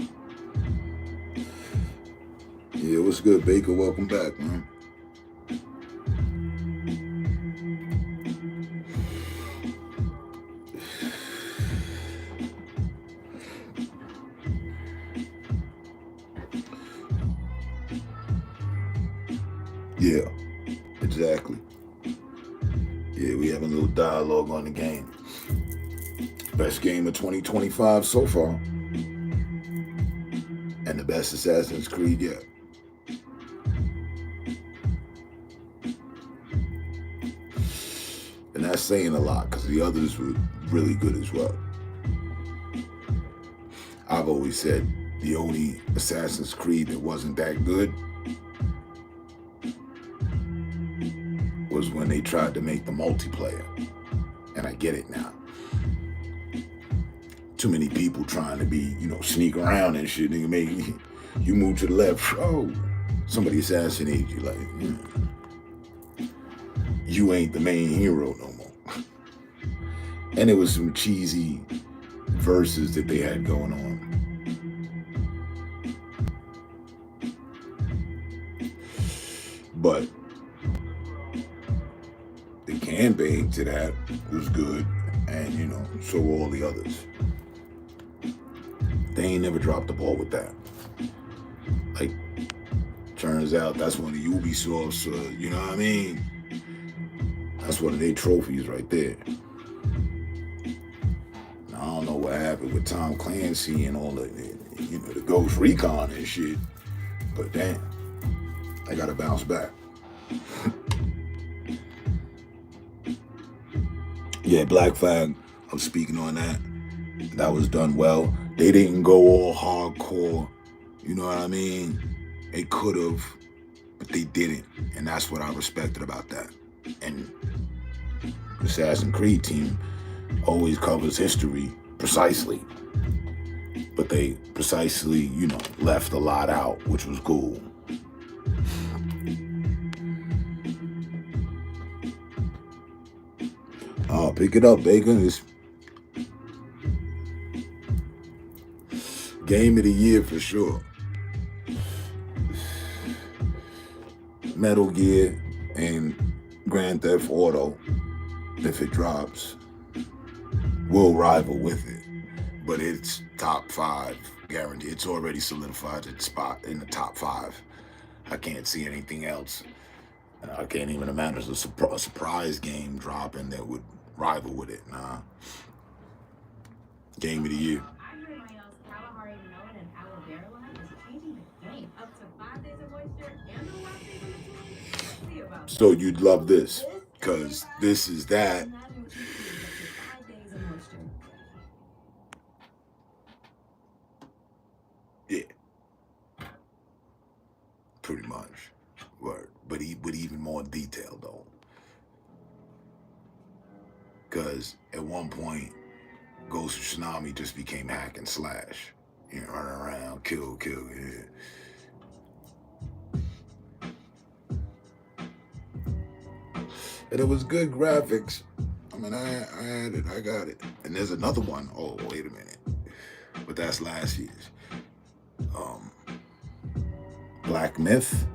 Yeah, what's good, Baker? Welcome back, man. Yeah, exactly. Yeah, we having a little dialogue on the game. Best game of 2025 so far. And the best Assassin's Creed yet. And that's saying a lot because the others were really good as well. I've always said the only Assassin's Creed that wasn't that good was when they tried to make the multiplayer. And I get it now. Too many people trying to be, sneak around and shit. Nigga, make you move to the left. Oh, somebody assassinate you. Like, you ain't the main hero no more. And it was some cheesy verses that they had going on. But the campaign to that was good, and so were all the others. They ain't never dropped the ball with that. Like, turns out that's one of Ubisoft's, you know what I mean? That's one of their trophies right there. Now, I don't know what happened with Tom Clancy and all the Ghost Recon and shit, but damn, I gotta bounce back. Yeah, Black Flag, I'm speaking on that. That was done well. They didn't go all hardcore, you know what I mean? They could have, but they didn't. And that's what I respected about that. And the Assassin's Creed team always covers history precisely. But they precisely, left a lot out, which was cool. Oh, pick it up, Baker. It's game of the year for sure. Metal Gear and Grand Theft Auto, if it drops, will rival with it. But it's top 5 guaranteed. It's already solidified its spot in the top 5. I can't see anything else. I can't even imagine a surprise game dropping that would rival with it. Nah. Game of the year. So you'd love this, because this is that. Yeah. Pretty much. Word. But with even more detail, though. Because at one point, Ghost of Tsunami just became hack and slash. Running around, kill, yeah. And it was good graphics. I mean, I had it, I got it. And there's another one. Oh, wait a minute. But that's last year's. Black Myth.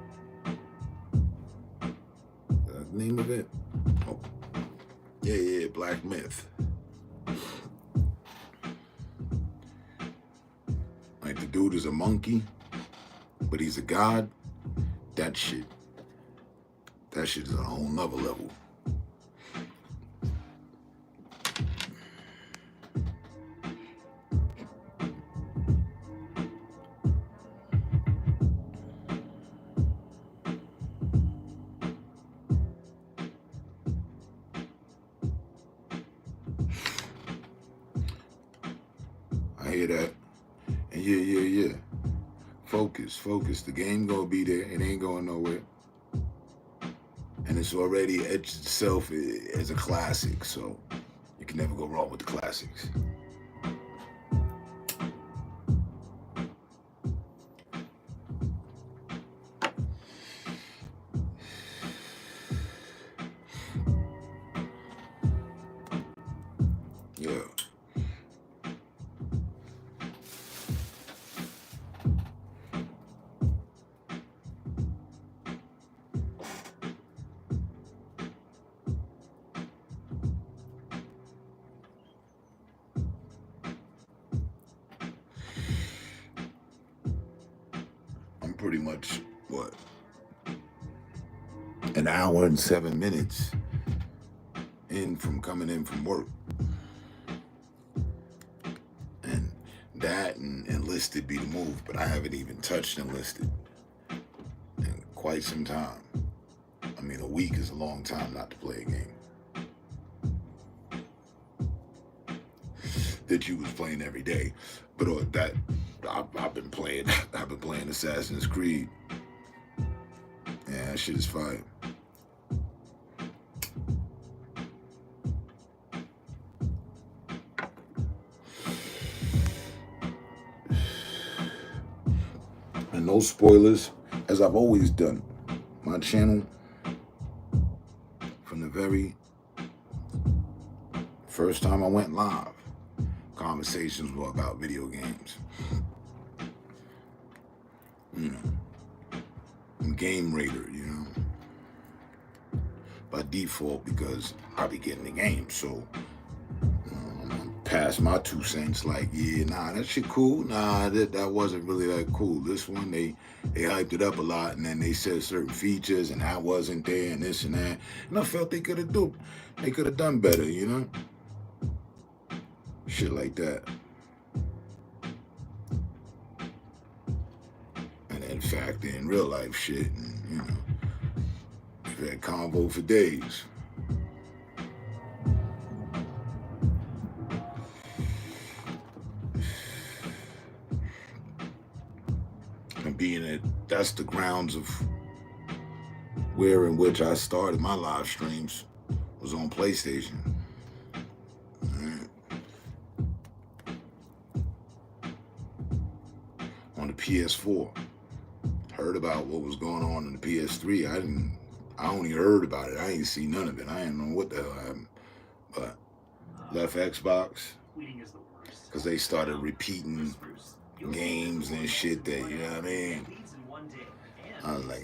The name of it? Oh, yeah, Black Myth. Like the dude is a monkey, but he's a god. That shit is on a whole nother level. I hear that. And yeah. Focus. The game gonna be there. It ain't going nowhere. And it's already etched itself as a classic, so you can never go wrong with the classics. Yeah. I'm pretty much, what, an hour and 7 minutes coming in from work. And that and Enlisted be the move, but I haven't even touched Enlisted in quite some time. I mean, a week is a long time not to play a game that you was playing every day. But that I've been playing Assassin's Creed. Yeah, that shit is fire. And no spoilers, as I've always done. My channel, from the very first time I went live, conversations were about video games. You know, I'm Game Raider, you know, by default, because I be getting the game. So I'm past my 2 cents, like, yeah, nah, that shit cool. Nah, that wasn't really that cool. This one, they hyped it up a lot, and then they said certain features, and that wasn't there, and this and that. And I felt they could have done better, you know? Shit like that. And then factor in real life shit, and, you know, we've had convo for days. And being that that's the grounds of where in which I started my live streams was on PlayStation. On the PS4. Heard about what was going on in the PS3. I only heard about it. I ain't see none of it. I didn't know what the hell happened. But left Xbox because they started repeating games and shit that, you know what I mean? I was like,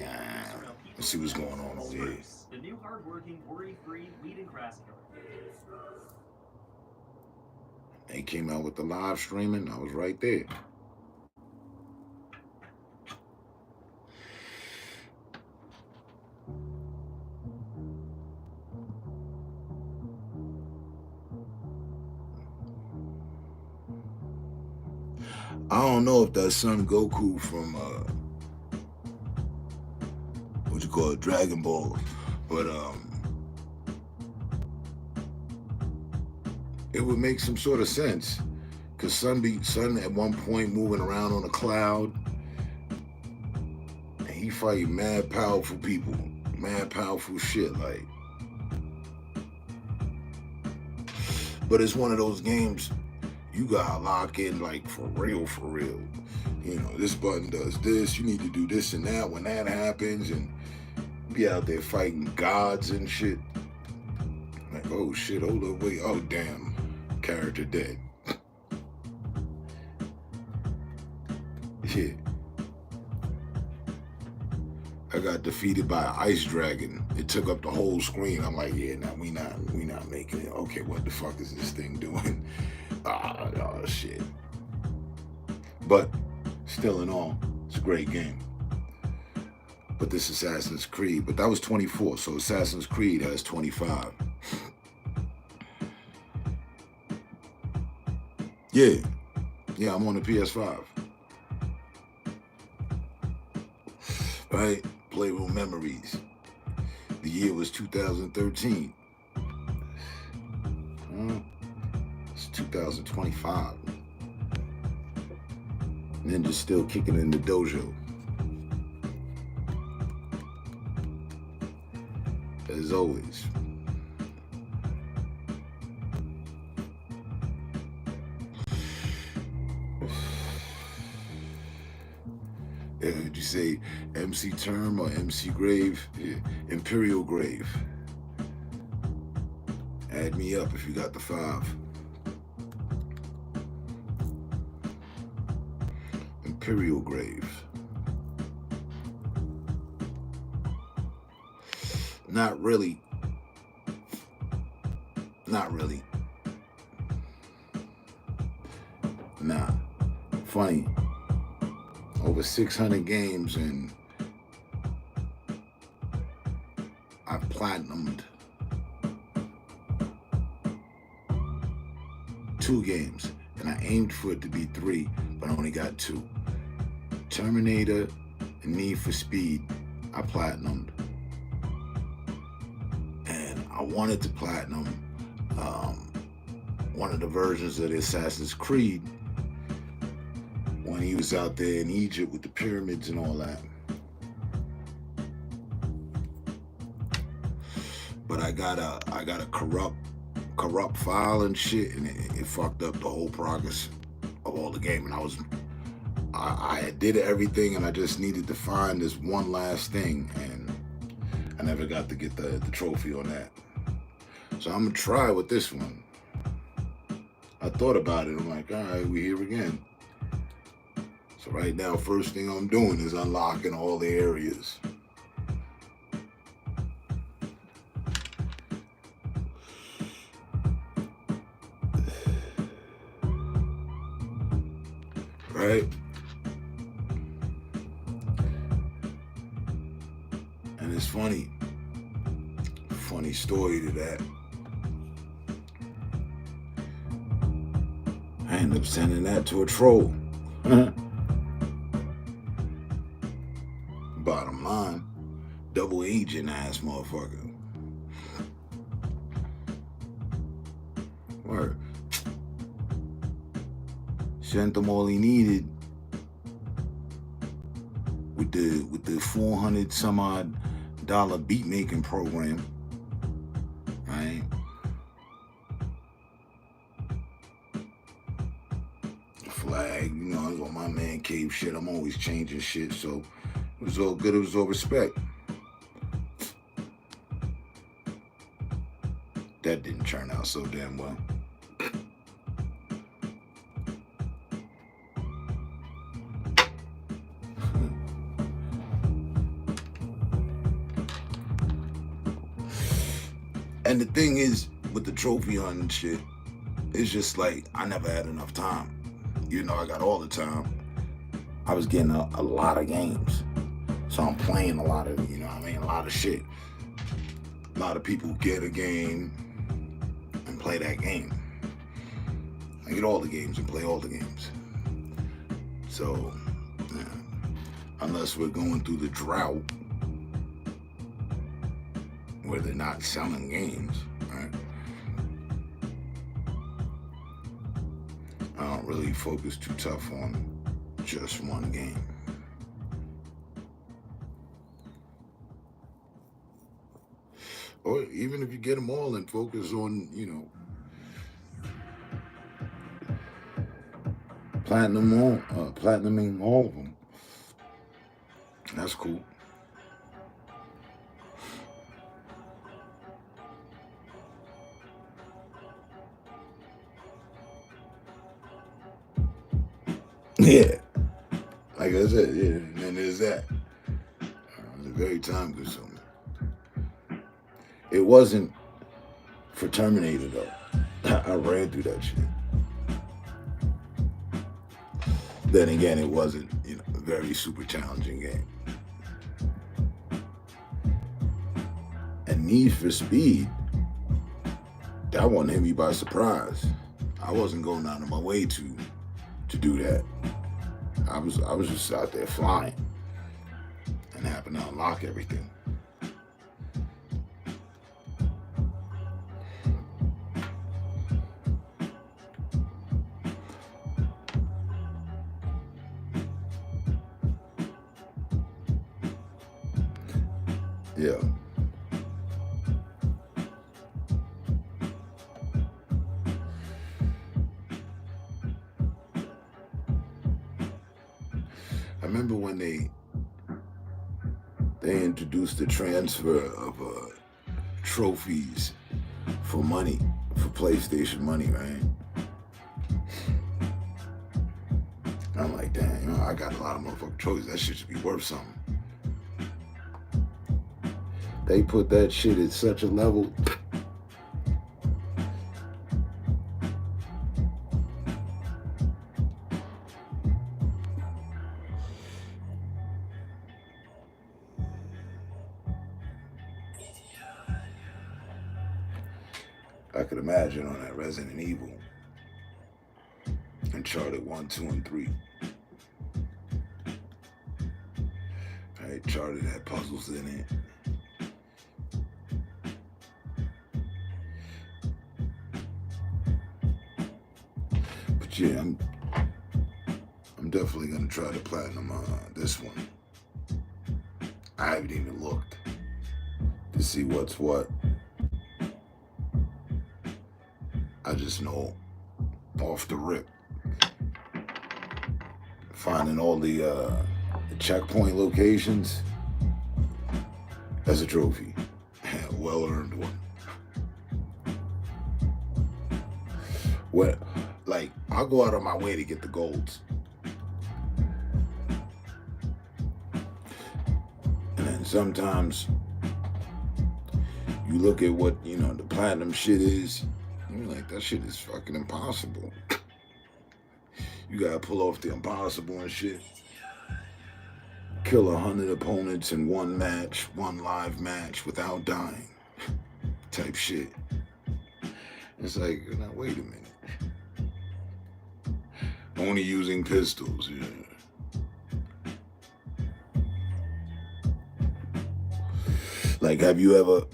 let's see what's going on over here. The new hard-working, worry-free weed and grass killer. They came out with the live streaming. I was right there. I don't know if that's Son Goku from what you call it, Dragon Ball, but it would make some sort of sense, cause Son at one point moving around on a cloud, and he fighting mad powerful people, mad powerful shit, like. But it's one of those games you gotta lock in, like, for real. You know, this button does this, you need to do this and that when that happens, and be out there fighting gods and shit. Like, oh shit, hold up, wait, oh damn, character dead. Yeah. I got defeated by an ice dragon. It took up the whole screen. I'm like, yeah, nah, we not making it. Okay, what the fuck is this thing doing? Oh shit. But still in all, it's a great game. But this Assassin's Creed, but that was 24, so Assassin's Creed has 25. Yeah, I'm on the PS5. Right? Playable Memories. The year was 2013. It's 2025. Ninja's still kicking in the dojo. As always. Did you say MC Term or MC Grave? Yeah. Imperial Grave. Add me up if you got the 5. Imperial Grave. Not really. Nah. Funny. Over 600 games, and I've platinumed 2 games, and I aimed for it to be 3, but I only got 2. Terminator and Need for Speed, I platinumed. And I wanted to platinum one of the versions of the Assassin's Creed when he was out there in Egypt with the pyramids and all that. But I got a corrupt file and shit, and it fucked up the whole progress of all the game. And I had did everything, and I just needed to find this one last thing, and I never got to get the trophy on that. So I'm gonna try with this one. I thought about it. I'm like, all right, we're here again. So right now, first thing I'm doing is unlocking all the areas. Right? And it's funny story to that. I ended up sending that to a troll. Bottom line, double agent ass motherfucker. Word. Sent him all he needed with the $400 some odd beat making program. Right? Flag, I was on my man cave shit. I'm always changing shit, so it was all good, it was all respect. That didn't turn out so damn well. And the thing is, with the trophy hunt and shit, it's just like, I never had enough time. I got all the time. I was getting a lot of games. So I'm playing a lot of, a lot of shit. A lot of people get a game and play that game. I get all the games and play all the games. So, unless we're going through the drought where they're not selling games, right? I don't really focus too tough on just one game. Or even if you get them all and focus on, platinuming all of them. That's cool. Yeah. Like I said, yeah, and then there's that. very time consuming. It wasn't for Terminator though. I ran through that shit. Then again, it wasn't, a very super challenging game. And Need for Speed, that one hit me by surprise. I wasn't going out of my way to do that. I was just out there flying and happened to unlock everything. Yeah. I remember when they introduced the transfer of trophies for money, for PlayStation money, right? I'm like, damn, I got a lot of motherfucking trophies. That shit should be worth something. They put that shit at such a level. I could imagine on that Resident Evil, Uncharted 1, 2, and 3. Uncharted had puzzles in it. But yeah, I'm definitely gonna try to platinum this one. I haven't even looked to see what's what. I just know off the rip, finding all the checkpoint locations, that's a trophy. Well-earned one. Well, like, I'll go out of my way to get the golds. And then sometimes you look at what, the platinum shit is, and you're like, that shit is fucking impossible. You gotta pull off the impossible and shit. Kill 100 opponents in one live match without dying. Type shit. It's like, now wait a minute. Only using pistols, yeah. Like, have you ever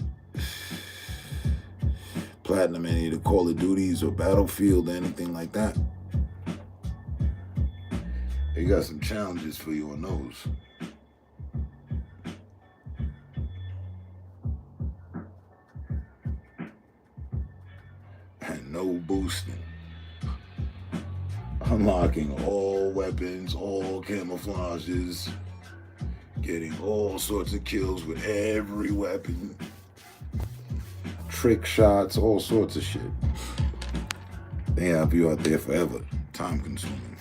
platinum any of the Call of Duties or Battlefield or anything like that? They got some challenges for you on those. And no boosting. Unlocking all weapons, all camouflages, getting all sorts of kills with every weapon, trick shots, all sorts of shit. They have you out there forever. Time consuming.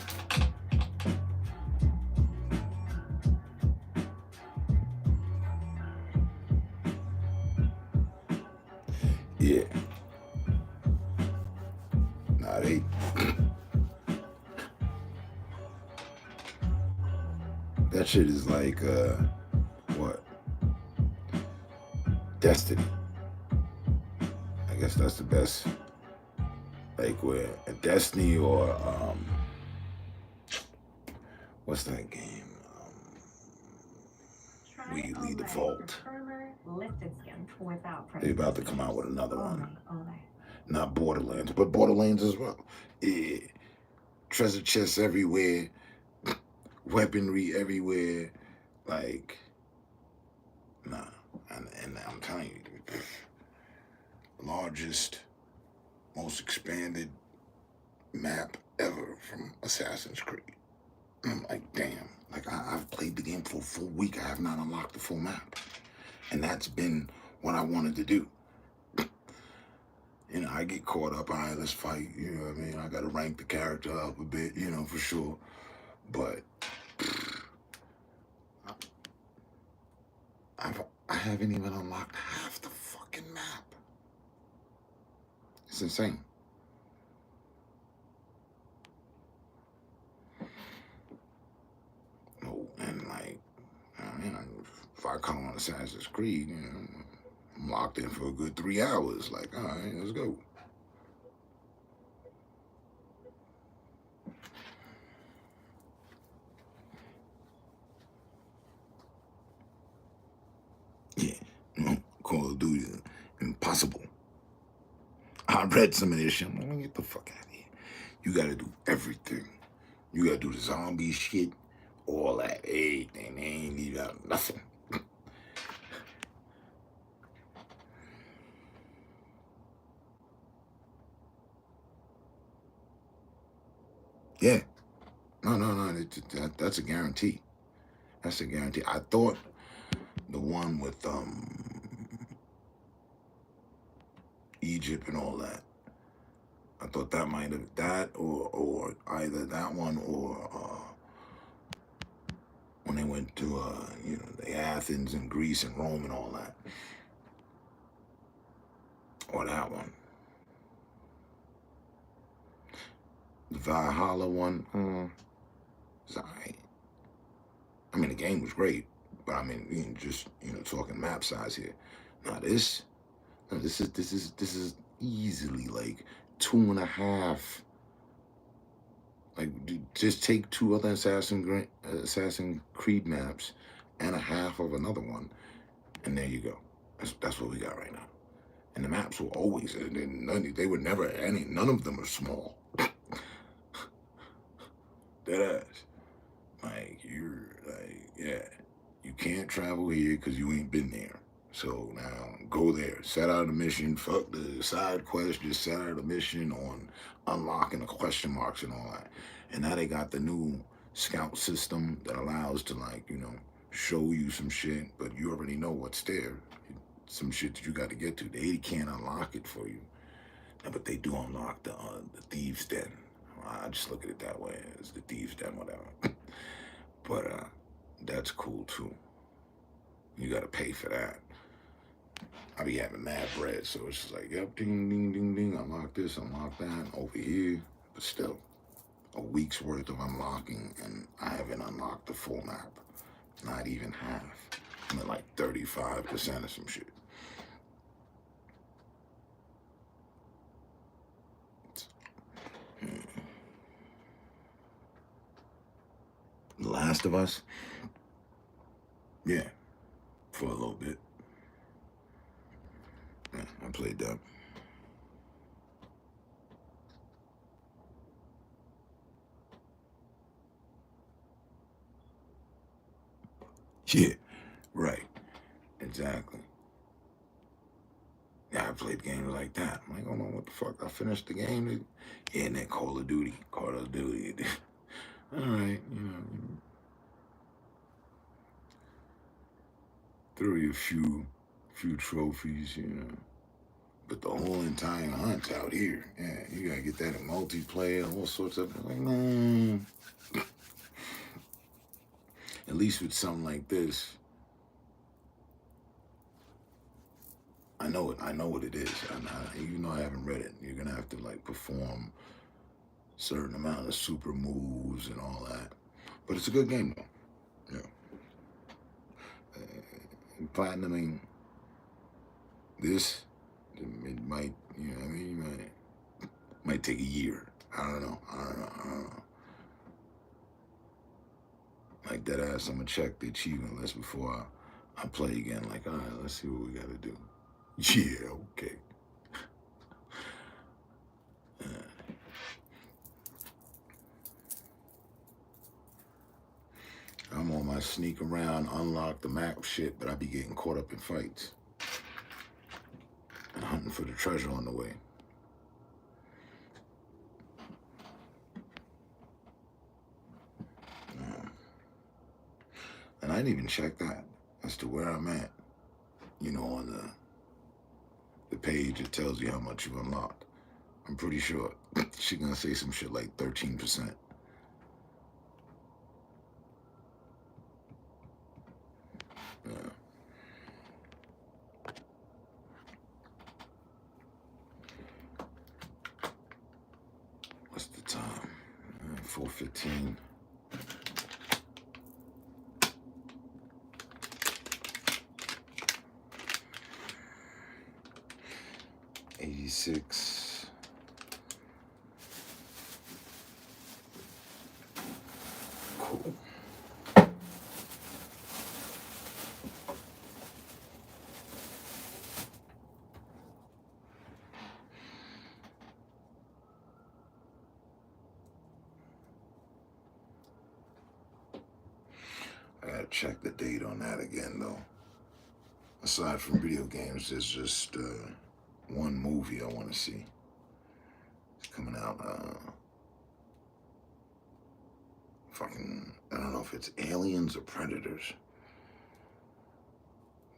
Yeah. Nah, they... That shit is like, what? Destiny. I guess that's the best. Like, where a Destiny or, what's that game? Where you lead the vault. Lifted skin without They're about to come out with another one. Olay. Not Borderlands, but Borderlands as well. Yeah. Treasure chests everywhere. Weaponry everywhere. Like, nah. And I'm telling you, largest, most expanded map ever from Assassin's Creed. I'm like, damn. Like, I've played the game for a full week. I have not unlocked the full map. And that's been what I wanted to do. I get caught up. All right, let's fight. You know what I mean? I got to rank the character up a bit, for sure. But I haven't even unlocked half the fucking map. It's insane. Oh, and like, if I come on Assassin's Creed, I'm locked in for a good 3 hours. Like, all right, let's go. Yeah, Call of Duty, impossible. I read some of this shit. I'm like, get the fuck out of here. You gotta do everything. You gotta do the zombie shit, all that, everything. They ain't leave out nothing. Yeah. No. That's a guarantee. That's a guarantee. I thought the one with Egypt and all that. I thought that might have that or either that one or when they went to the Athens and Greece and Rome and all that. Or that one. The Valhalla one, it's alright. I mean, the game was great, but I mean, just talking map size here. Now this is easily like 2.5. Like, just take 2 other Assassin's Creed maps and a half of another one, and there you go. That's what we got right now. And the maps were always, they were never none of them are small. Dead ass. Like, you're like, yeah, you can't travel here because you ain't been there. So now go there, set out a mission, fuck the side quest, just set out a mission on unlocking the question marks and all that. And now they got the new scout system that allows to, like, show you some shit, but you already know what's there. Some shit that you got to get to. They can't unlock it for you. But they do unlock the Thieves' Den. I just look at it that way. It's the Thieves' Den, whatever. But that's cool too. You got to pay for that. I be having mad bread, so it's just like, yep, ding, ding, ding, ding, unlock this, unlock that, over here. But still, a week's worth of unlocking, and I haven't unlocked the full map. Not even half. I'm at like 35% of some shit. The Last of Us? Yeah, for a little bit. Yeah, I played that. Yeah, right. Exactly. Yeah, I played games like that. I'm like, oh no, what the fuck? I finished the game. Yeah, and then Call of Duty. All right, threw you a few trophies, But the whole entire hunt's out here. Yeah, you gotta get that in multiplayer, all sorts of, like, man. At least with something like this, I know what it is. Even though I haven't read it, you're gonna have to like perform a certain amount of super moves and all that. But it's a good game though. Platinuming this, it might, might take a year. I don't know. Like that ass, I'm gonna check the achievement list before I play again. Like, all right, let's see what we gotta do. Yeah, okay. I'm on my sneak around, unlock the map shit, but I be getting caught up in fights and hunting for the treasure on the way. And I didn't even check that as to where I'm at. On the page, it tells you how much you've unlocked. I'm pretty sure she's gonna say some shit like 13%. Yeah. 16. '86. Cool. I gotta check the date on that again, though. Aside from video games, there's just one movie I want to see. It's coming out. I don't know if it's Aliens or Predators,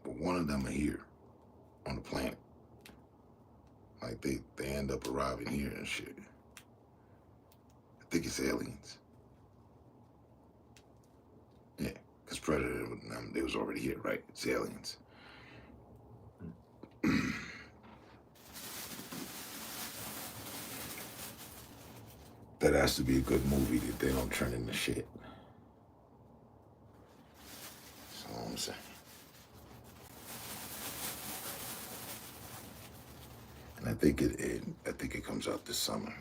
but one of them are here on the planet. Like they end up arriving here and shit. I think it's Aliens. Yeah, because Predator, they was already here, right? It's Aliens. That has to be a good movie that they don't turn into shit. That's all I'm saying. And I think it comes out this summer.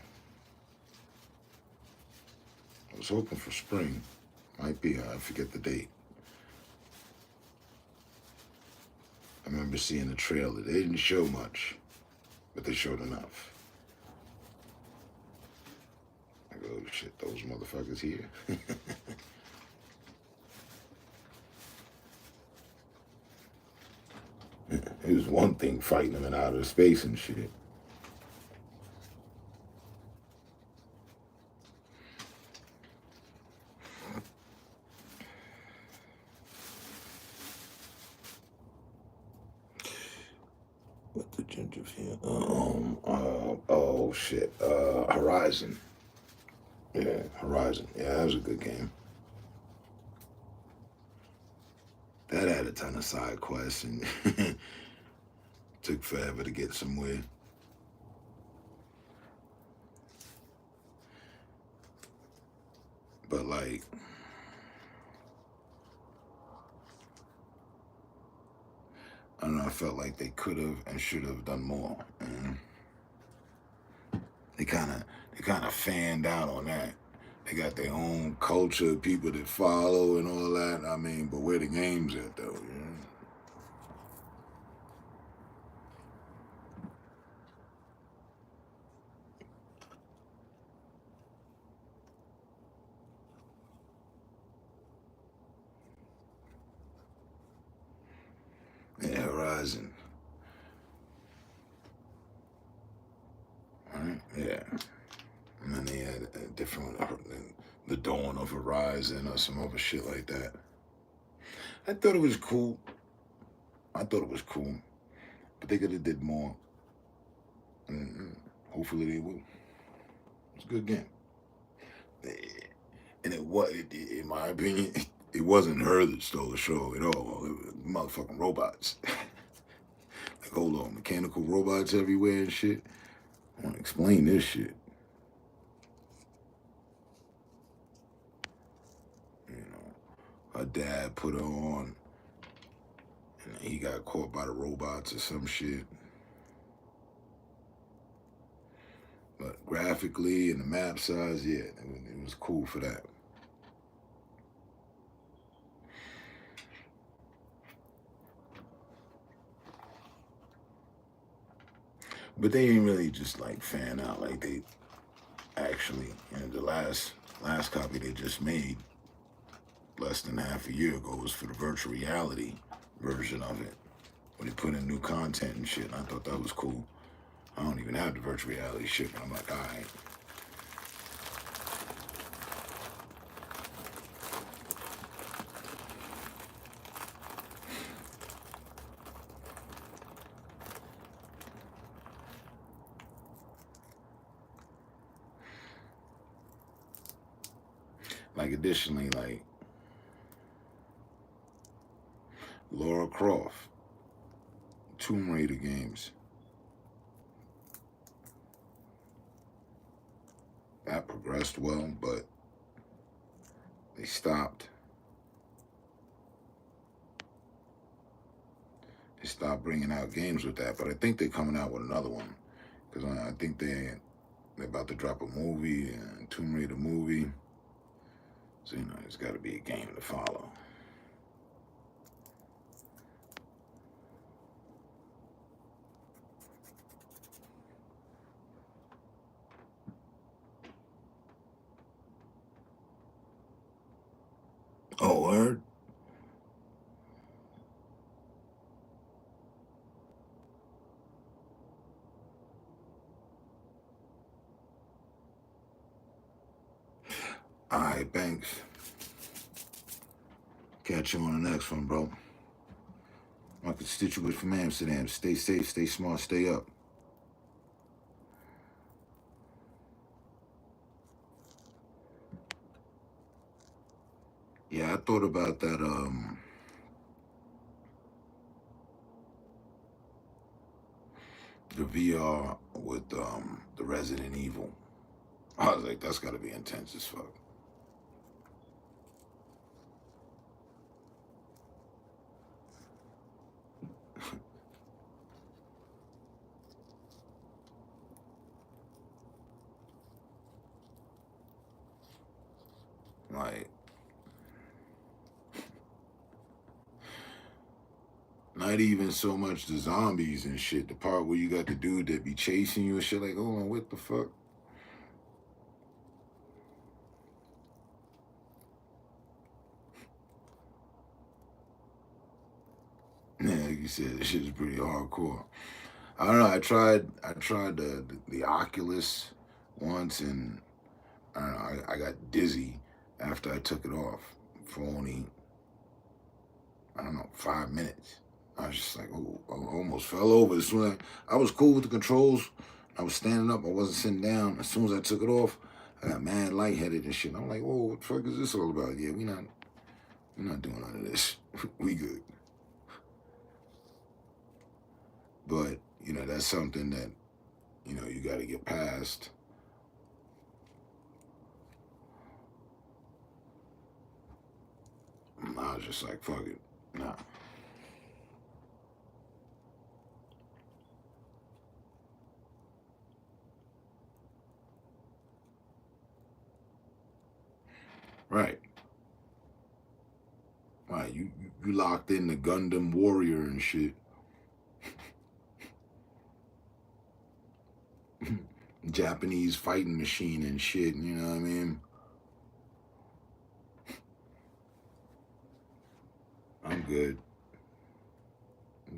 I was hoping for spring. Might be. I forget the date. I remember seeing the trailer. They didn't show much, but they showed enough. I go, oh shit, those motherfuckers here. It was one thing fighting them in outer space and shit. What the ginger feel? Oh shit. Horizon. Yeah, Horizon. Yeah, that was a good game. That had a ton of side quests and took forever to get somewhere. But like, I don't know, I felt like they could have and should have done more. And they kind of fanned out on that. They got their own culture, people that follow and all that. I mean, but where the game's at though, you know? Yeah, Horizon. Right? Yeah. And then they had a different one, The Dawn of Horizon or some other shit like that. I thought it was cool. But they could have did more. And hopefully they will. It's a good game. And it was, in my opinion, it wasn't her that stole the show at all. It was motherfucking robots. Like, hold on, mechanical robots everywhere and shit. I want to explain this shit. You know, her dad put her on, and he got caught by the robots or some shit. But graphically and the map size, yeah, it was cool for that. But they didn't really just like fan out. Like they actually, the last copy they just made less than half a year ago was for the virtual reality version of it, where they put in new content and shit. And I thought that was cool. I don't even have the virtual reality shit, but I'm like, all right. Like, additionally, like, Lara Croft, Tomb Raider games. That progressed well, but They stopped. They stopped bringing out games with that, but I think they're coming out with another one because I think they're about to drop a movie, Tomb Raider movie. So you know, there's got to be a game to follow. Oh, word. All right, Banks. Catch you on the next one, bro. My constituent from Amsterdam. Stay safe, stay smart, stay up. Yeah, I thought about that, the VR with the Resident Evil. I was like, that's gotta be intense as fuck. Like, not even so much the zombies and shit. The part where you got the dude that be chasing you and shit, like, hold on, what the fuck? Yeah, like you said, this shit is pretty hardcore. I don't know. I tried the Oculus once, and I don't know. I got dizzy after I took it off for only, I don't know, 5 minutes. I was just like, oh, I almost fell over. As soon as I was cool with the controls, I was standing up. I wasn't sitting down. As soon as I took it off, I got mad lightheaded and shit. I'm like, whoa, what the fuck is this all about? Yeah, we're not doing none of this. We good. But you know, that's something that you know you got to get past. I was just like, fuck it, nah. Right. Right, you locked in the Gundam Warrior and shit. Japanese fighting machine and shit, you know what I mean? I'm good.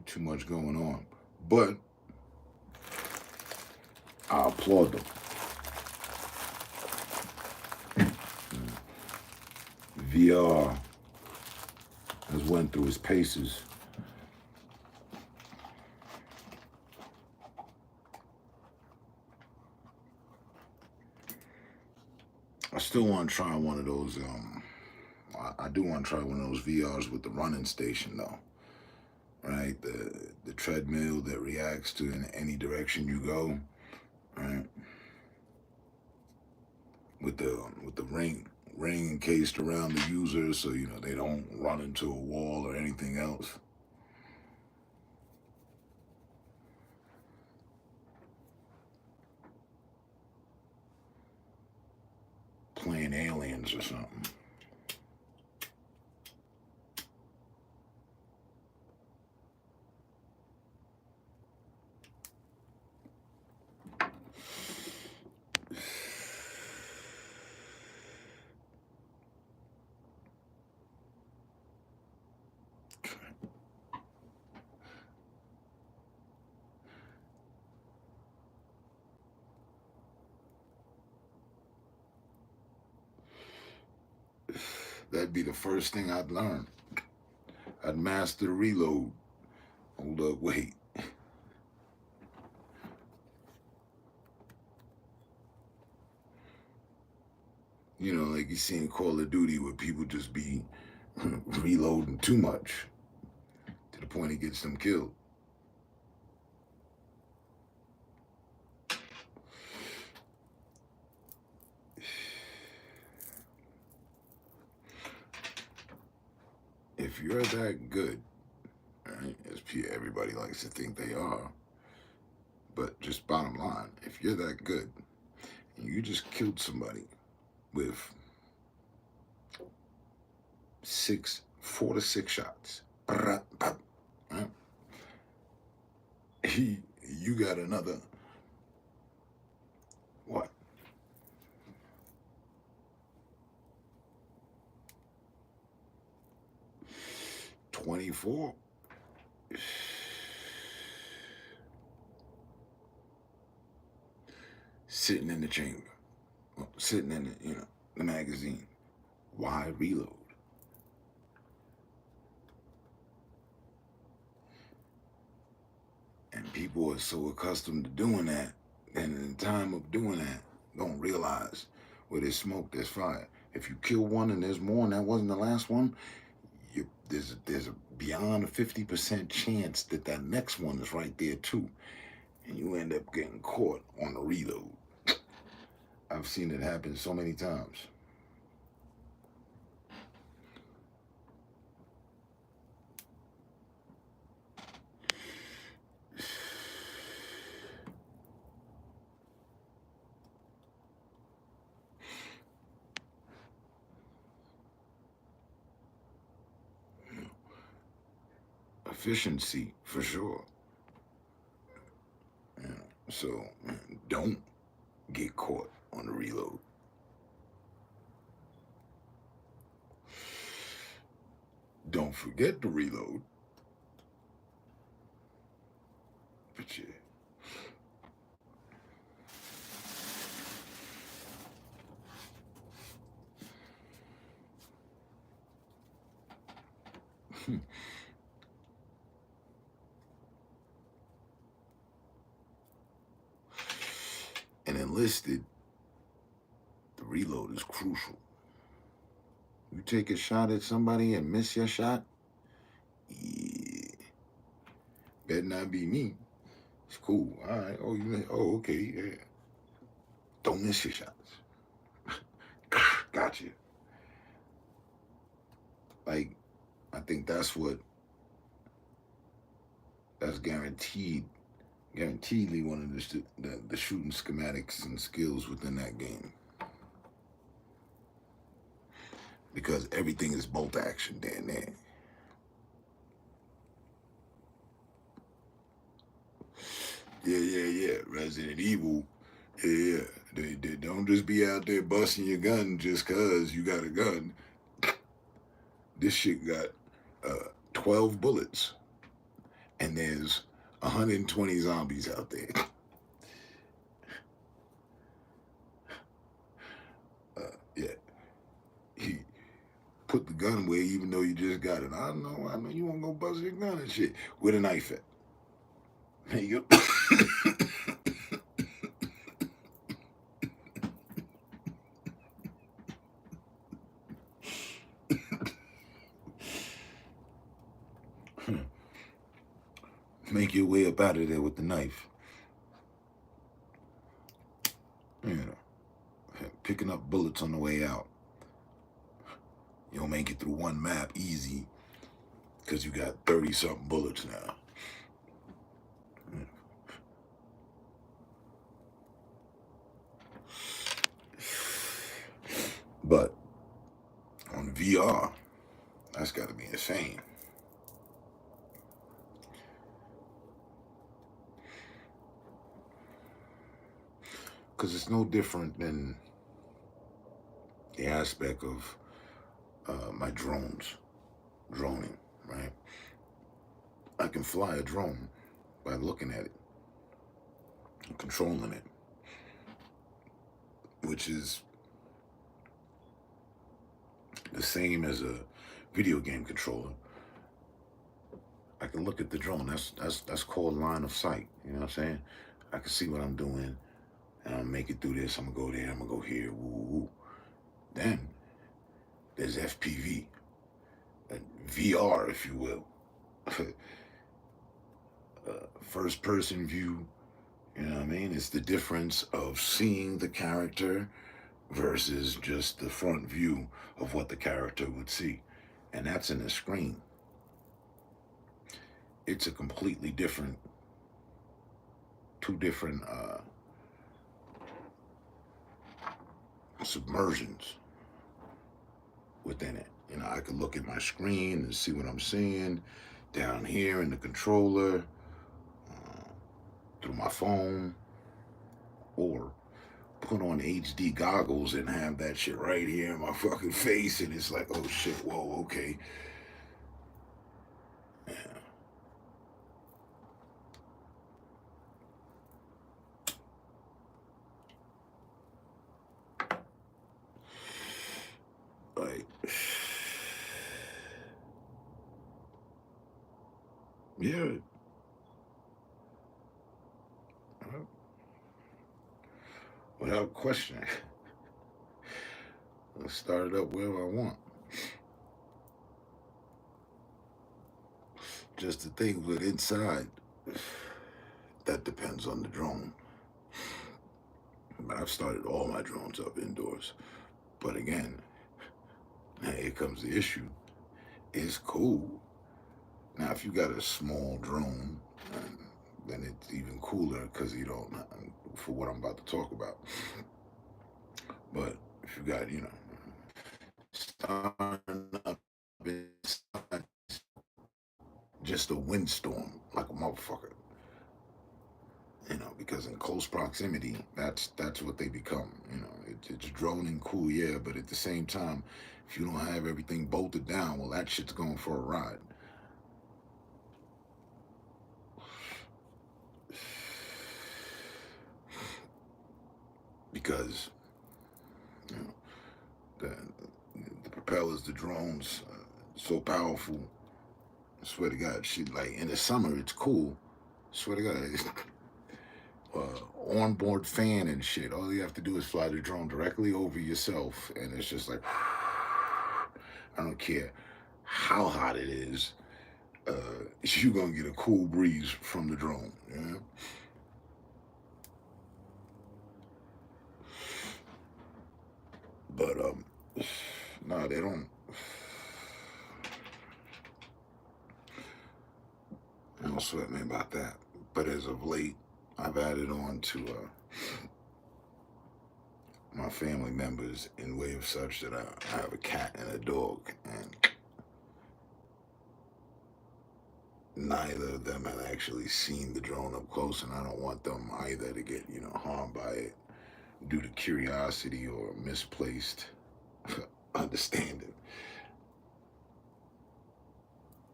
Too much going on. But I applaud them. VR has went through its paces. I still want to try one of those. I do want to try one of those VRs with the running station though. Right, the treadmill that reacts to in any direction you go. Right, with the ring encased around the user, so you know they don't run into a wall or anything else. Playing aliens or something. That'd be the first thing I'd learn. I'd master the reload. Hold up, wait. You know, like you see in Call of Duty where people just be reloading too much to the point it gets them killed. if you're that good, right, as everybody likes to think they are, but just bottom line, if you're that good, and you just killed somebody with 4 to 6 shots, right? You got another, what? $24. Sitting in the chamber, sitting in the, the magazine. Why reload? And people are so accustomed to doing that, and in the time of doing that, don't realize where there's smoke, there's fire. If you kill one and there's more and that wasn't the last one, there's a beyond a 50% chance that that next one is right there too. And you end up getting caught on the reload. I've seen it happen so many times. Efficiency, for sure. So don't get caught on the reload. Don't forget to reload. But yeah. And enlisted, the reload is crucial. You take a shot at somebody and miss your shot, yeah, better not be me. It's cool. All right. Oh, okay. Yeah. Don't miss your shots. Gotcha. Like, I think that's guaranteedly one of the shooting schematics and skills within that game. Because everything is bolt action down there. Yeah. Resident Evil. Yeah. They don't just be out there busting your gun just cause you got a gun. This shit got 12 bullets. And there's 120 zombies out there. Yeah. He put the gun away even though you just got it. I know you want to go bust your gun and shit. Where the knife at? There you go. Make your way up out of there with the knife. Picking up bullets on the way out. You'll make it through one map easy because you got 30-something bullets now. But on VR, that's got to be insane. Because it's no different than the aspect of my droning, right? I can fly a drone by looking at it and controlling it, which is the same as a video game controller. I can look at the drone. That's called line of sight. You know what I'm saying? I can see what I'm doing, and I'll make it through this. I'm gonna go there. I'm gonna go here. Woo. Then there's FPV, VR, if you will. First person view, you know what I mean? It's the difference of seeing the character versus just the front view of what the character would see. and that's in the screen. It's a completely different, two different submersions within it. You know, I could look at my screen and see what I'm seeing down here in the controller, through my phone, or put on HD goggles and have that shit right here in my fucking face, and it's like, oh shit, whoa, okay. Yeah. Like, yeah. Without question. I'll start it up wherever I want. Just the thing with inside, that depends on the drone. But I've started all my drones up indoors. But again, here comes the issue. It's cool. Now, if you got a small drone, then it's even cooler because you don't, for what I'm about to talk about. But if you got, you know, starting up inside, just a windstorm like a motherfucker. You know, because in close proximity, that's what they become. You know, it's droning cool, yeah, but at the same time, if you don't have everything bolted down, well, that shit's going for a ride. Because, you know, the propellers, the drones, so powerful. I swear to God, shit, like in the summer, it's cool. I swear to God, it's, onboard fan and shit. All you have to do is fly the drone directly over yourself, and it's just like, I don't care how hot it is, you're gonna get a cool breeze from the drone. You know? But no, they don't. Don't sweat me about that. But as of late, I've added on to my family members in way of such that I have a cat and a dog, and neither of them have actually seen the drone up close, and I don't want them either to get, you know, harmed by it due to curiosity or misplaced understanding.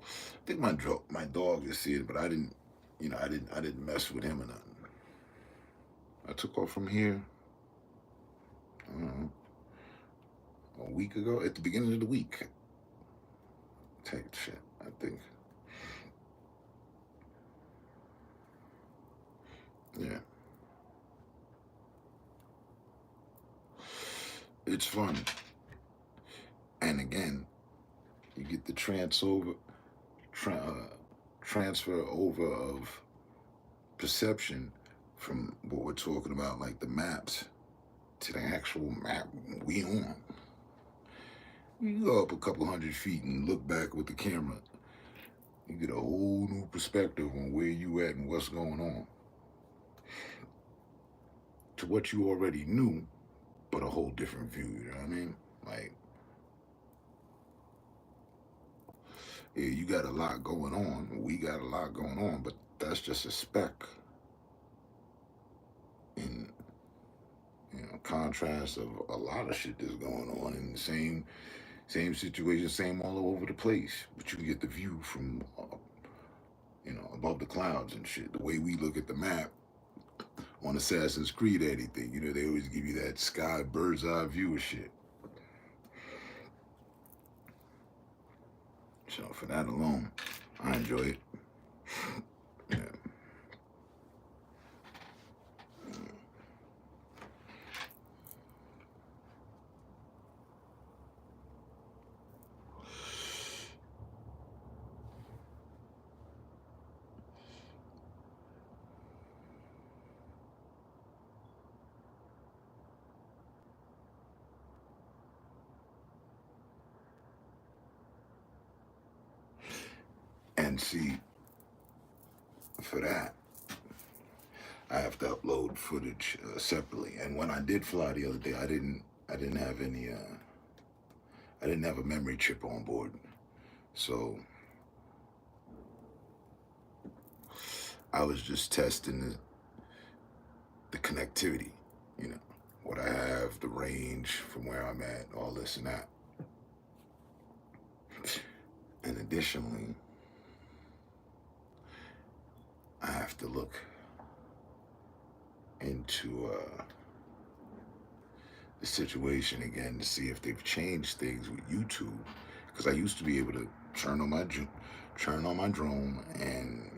I think my dog has seen it, but I didn't, you know, I didn't mess with him or nothing. I took off from here, I don't know, a week ago, at the beginning of the week. Take shit, I think. Yeah. It's fun. And again, you get the transfer over of perception from what we're talking about, like the maps, to the actual map we on. You go up a couple 100 feet and look back with the camera, you get a whole new perspective on where you at and what's going on. To what you already knew, but a whole different view, you know what I mean? Like, yeah, you got a lot going on. We got a lot going on, but that's just a speck in, you know, contrast of a lot of shit that's going on in the same situation, same all over the place. But you can get the view from, you know, above the clouds and shit. The way we look at the map on Assassin's Creed, anything, you know, they always give you that sky bird's eye view of shit. So for that alone, I enjoy it. Yeah. And see, for that, I have to upload footage separately. And when I did fly the other day, I didn't have any. I didn't have a memory chip on board, so I was just testing the connectivity. You know, what I have, the range from where I'm at, all this and that. And additionally, I have to look into the situation again to see if they've changed things with YouTube. Because I used to be able to turn on my drone and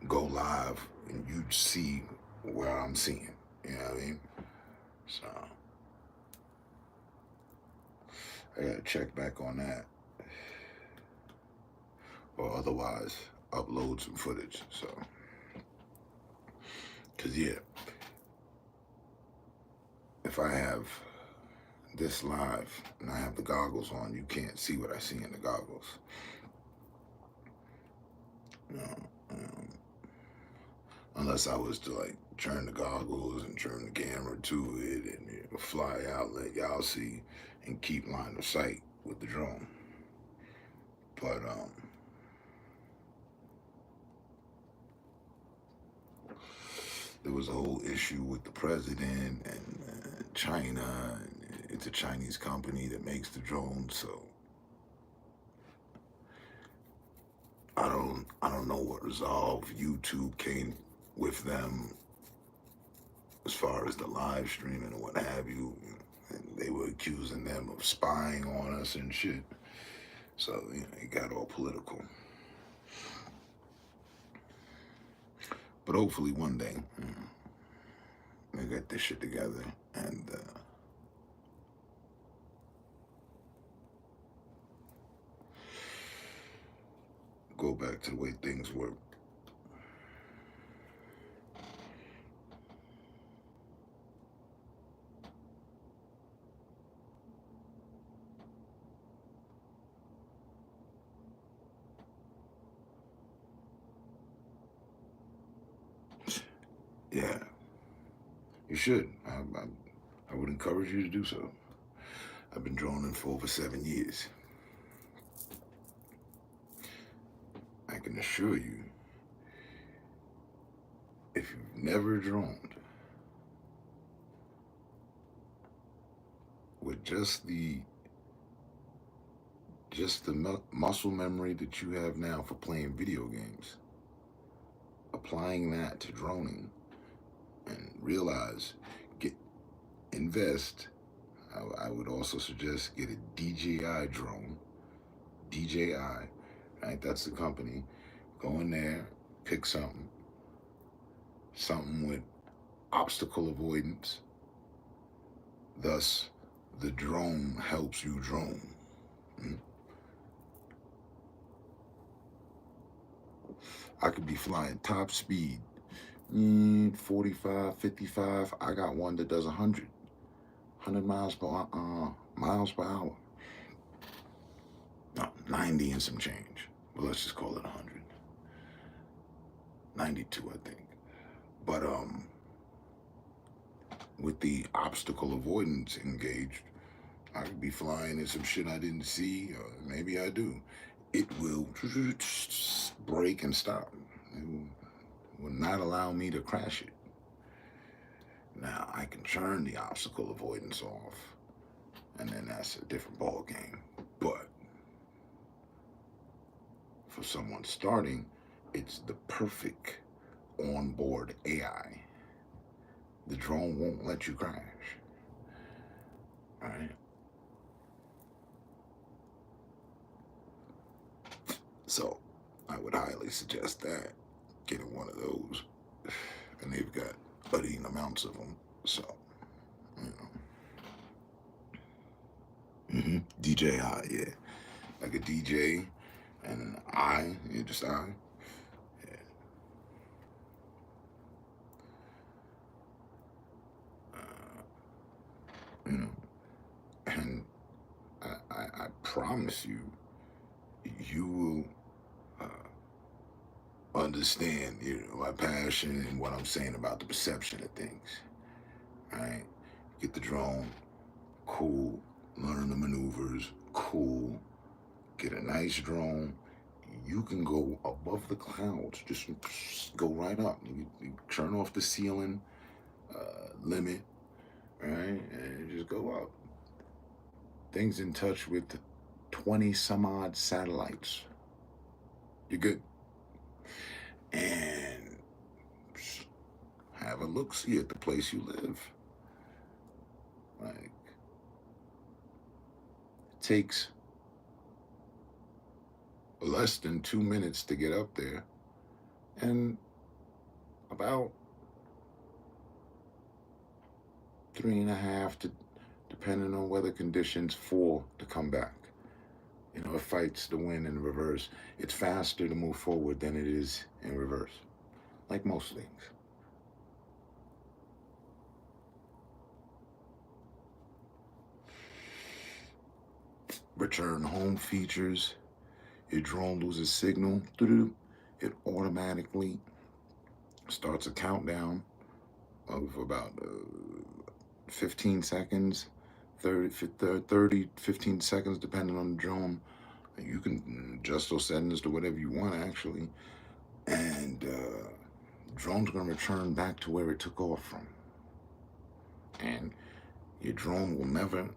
go live, and you'd see where I'm seeing. You know what I mean? So I gotta check back on that, or otherwise upload some footage. So, cause yeah, if I have this live and I have the goggles on, you can't see what I see in the goggles. You know, unless I was to like turn the goggles and turn the camera to it and fly out, let y'all see, and keep line of sight with the drone. But there was a whole issue with the president and China, and it's a Chinese company that makes the drones, so I don't know what resolve YouTube came with them as far as the live streaming and what have you. And they were accusing them of spying on us and shit. So, you know, it got all political. But hopefully one day, they get this shit together and go back to the way things were. Yeah, you should. I would encourage you to do so. I've been droning for over 7 years. I can assure you, if you've never droned, with just the muscle memory that you have now for playing video games, applying that to droning, and realize, invest. I would also suggest get a DJI drone. DJI, right? That's the company. Go in there, pick something with obstacle avoidance. Thus, the drone helps you drone. I could be flying top speed, 45, 55. I got one that does 100 miles per hour. No, 90 and some change. Well, let's just call it 100. 92, I think. But with the obstacle avoidance engaged, I could be flying in some shit I didn't see, or maybe I do. It will break and stop. It will not allow me to crash it. Now, I can turn the obstacle avoidance off, and then that's a different ball game. But for someone starting, it's the perfect onboard AI. The drone won't let you crash. All right? So I would highly suggest that, getting one of those. And they've got budding amounts of them. So, you know. DJI, yeah. Like a DJ and an I, yeah, just I. Yeah. You know, and I promise you, you will understand, my passion and what I'm saying about the perception of things. Right? Get the drone, cool. Learn the maneuvers, cool. Get a nice drone. You can go above the clouds. Just go right up. You turn off the ceiling limit, right? And just go up. Things in touch with 20 some odd satellites. You're good. And have a look-see at the place you live. Like, it takes less than 2 minutes to get up there, and about 3.5 to, depending on weather conditions, 4 to come back. It fights the wind in reverse. It's faster to move forward than it is in reverse, like most things. Return home features. Your drone loses signal, it automatically starts a countdown of about 15 seconds, 30, 15 seconds, depending on the drone. You can adjust those settings to whatever you want, actually. And drone's going to return back to where it took off from. And your drone will never,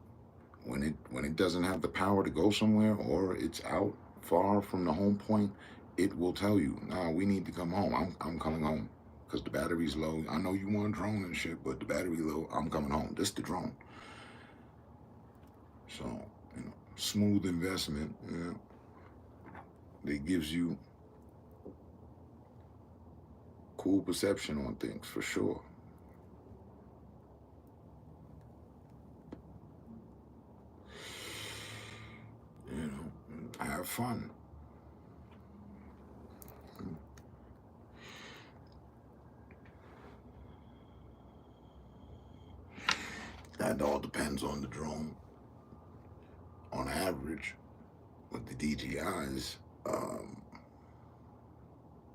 when it doesn't have the power to go somewhere, or it's out far from the home point, it will tell you, nah, we need to come home. I'm coming home because the battery's low. I know you want a drone and shit, but the battery low. I'm coming home. This the drone. So, smooth investment, that gives you cool perception on things, for sure. Have fun. That all depends on the drone. On average, with the DJIs,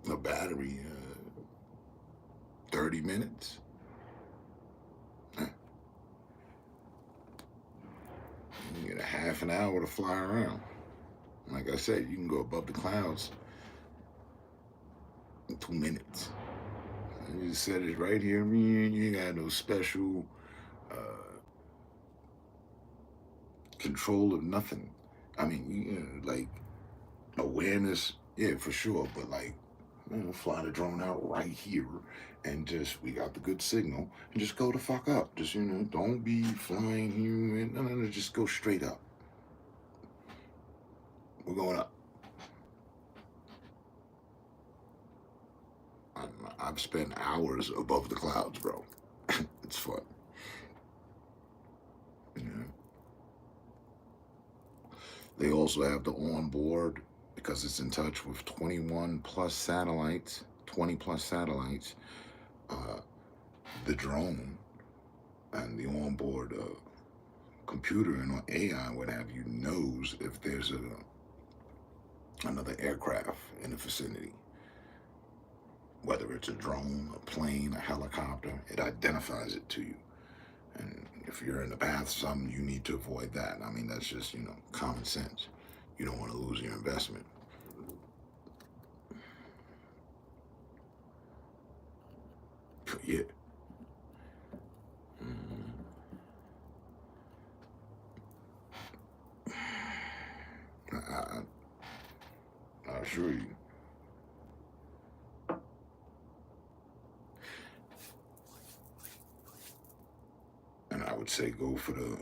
the battery, 30 minutes. You get a half an hour to fly around. Like I said, you can go above the clouds in 2 minutes. You just set it right here. You ain't got no special control of nothing. I mean, like, awareness, yeah, for sure. But like, fly the drone out right here and just, we got the good signal, and just go the fuck up. Just, don't be flying here. No, just go straight up. We're going up. I've spent hours above the clouds, bro. It's fun. They also have the onboard, because it's in touch with 21 plus satellites, 20 plus satellites. The drone and the onboard computer and AI, what have you, knows if there's another aircraft in the vicinity. Whether it's a drone, a plane, a helicopter, it identifies it to you. And if you're in the path of something, you need to avoid that. I mean, that's just, common sense. You don't want to lose your investment. Yeah. I assure you. And I would say go for the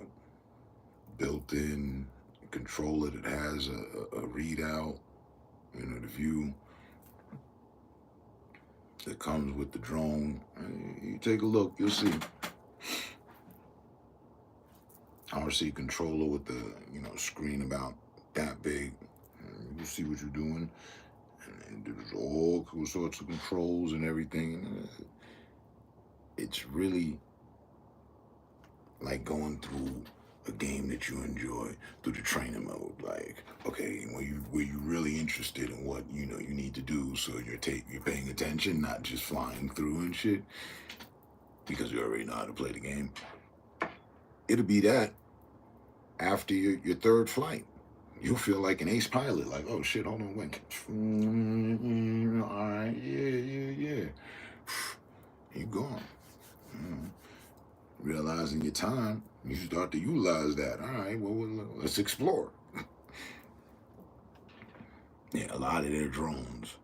built-in controller that has a readout, the view that comes with the drone. You take a look, you'll see. RC controller with the, screen about that big. You see what you're doing. And there's all sorts of controls and everything. It's really like going through a game that you enjoy through the training mode. Like, okay, were you really interested in what you need to do, so you're paying attention, not just flying through and shit, because you already know how to play the game. It'll be that after your third flight. You'll feel like an ace pilot, like, oh shit, hold on, wait. All right, yeah. You gone. Realizing your time, you start to utilize that. All right, well, let's explore. Yeah, a lot of their drones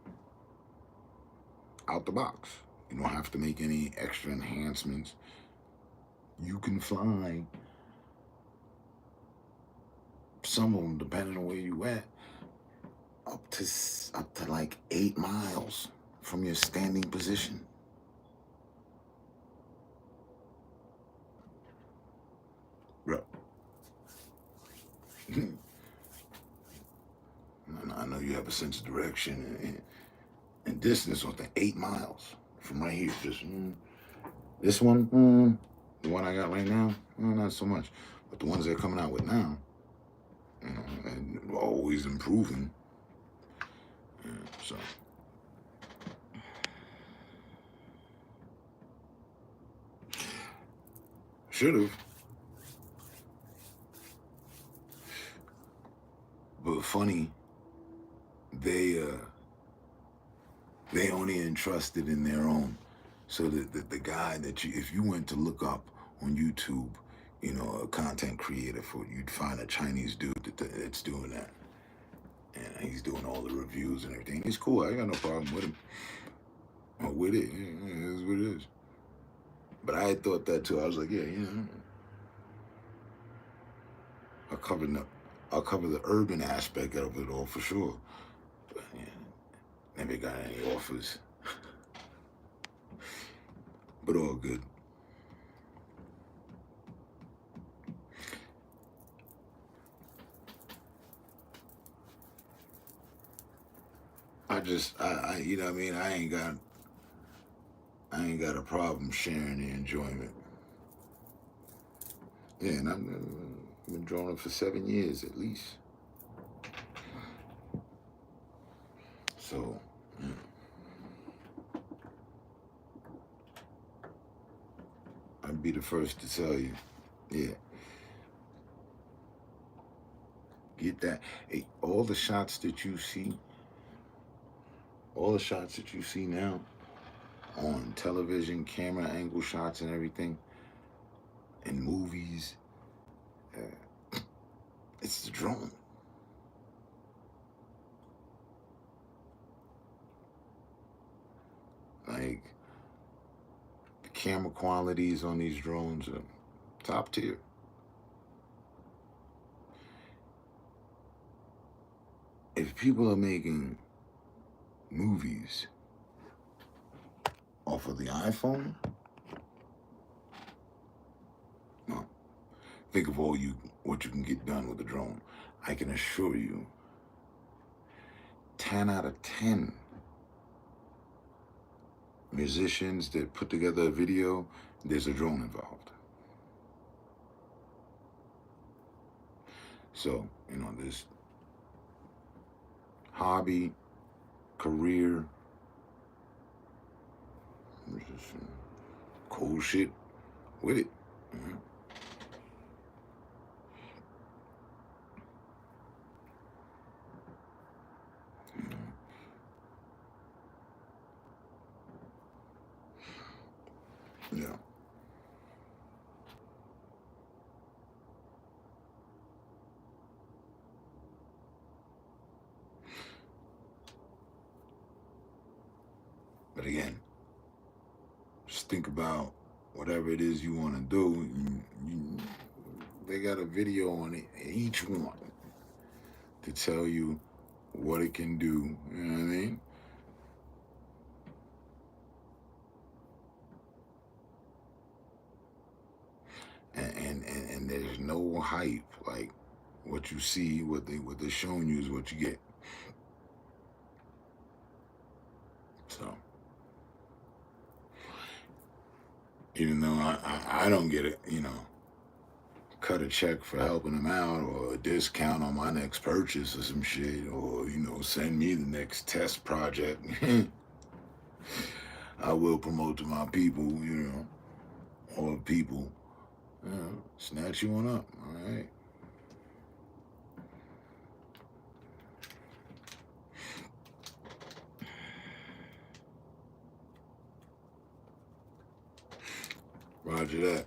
out the box. You don't have to make any extra enhancements. You can fly some of them, depending on where you at, up to like 8 miles from your standing position. Bro. I know you have a sense of direction and distance on 8 miles from right here. Just this one, the one I got right now, not so much. But the ones they're coming out with now, and always improving. Yeah, so. Should have. But funny, they only entrusted in their own. So the guy that if you went to look up on YouTube, a content creator you'd find a Chinese dude that's doing that. And he's doing all the reviews and everything. He's cool. I got no problem with him. Or with it. Yeah, it is what it is. But I had thought that too. I was like, yeah, I'll cover the urban aspect of it all for sure. But yeah, never got any offers. But all good. I you know what I mean? I ain't got a problem sharing the enjoyment. Yeah, and I've been drawing for 7 years at least. So, I'd be the first to tell you, yeah. Get that. Hey, all the shots that you see now on television, camera angle shots and everything, in movies, it's the drone. Like, the camera qualities on these drones are top tier. If people are making movies off of the iPhone, well, think of what you can get done with the drone. I can assure you, 10 out of 10 musicians that put together a video, there's a drone involved. So, this hobby, career, just cool shit with it. Yeah. But again, just think about whatever it is you want to do. They got a video on it, each one, to tell you what it can do. You know what I mean? And there's no hype. Like, what you see, what they're showing you is what you get. So, even though I don't get it, cut a check for helping them out, or a discount on my next purchase or some shit, or, you know, send me the next test project, I will promote to my people, you know, or people, you know, snatch you on up, all right? Roger that.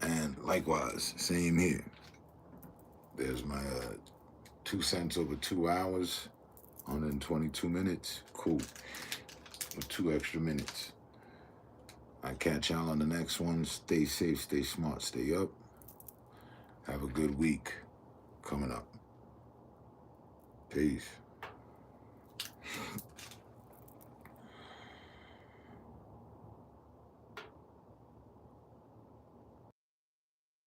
And likewise, same here. There's my 2 cents over 2 hours, 122 minutes. Cool. With 2 extra minutes. I catch y'all on the next one. Stay safe, stay smart, stay up. Have a good week coming up. Peace.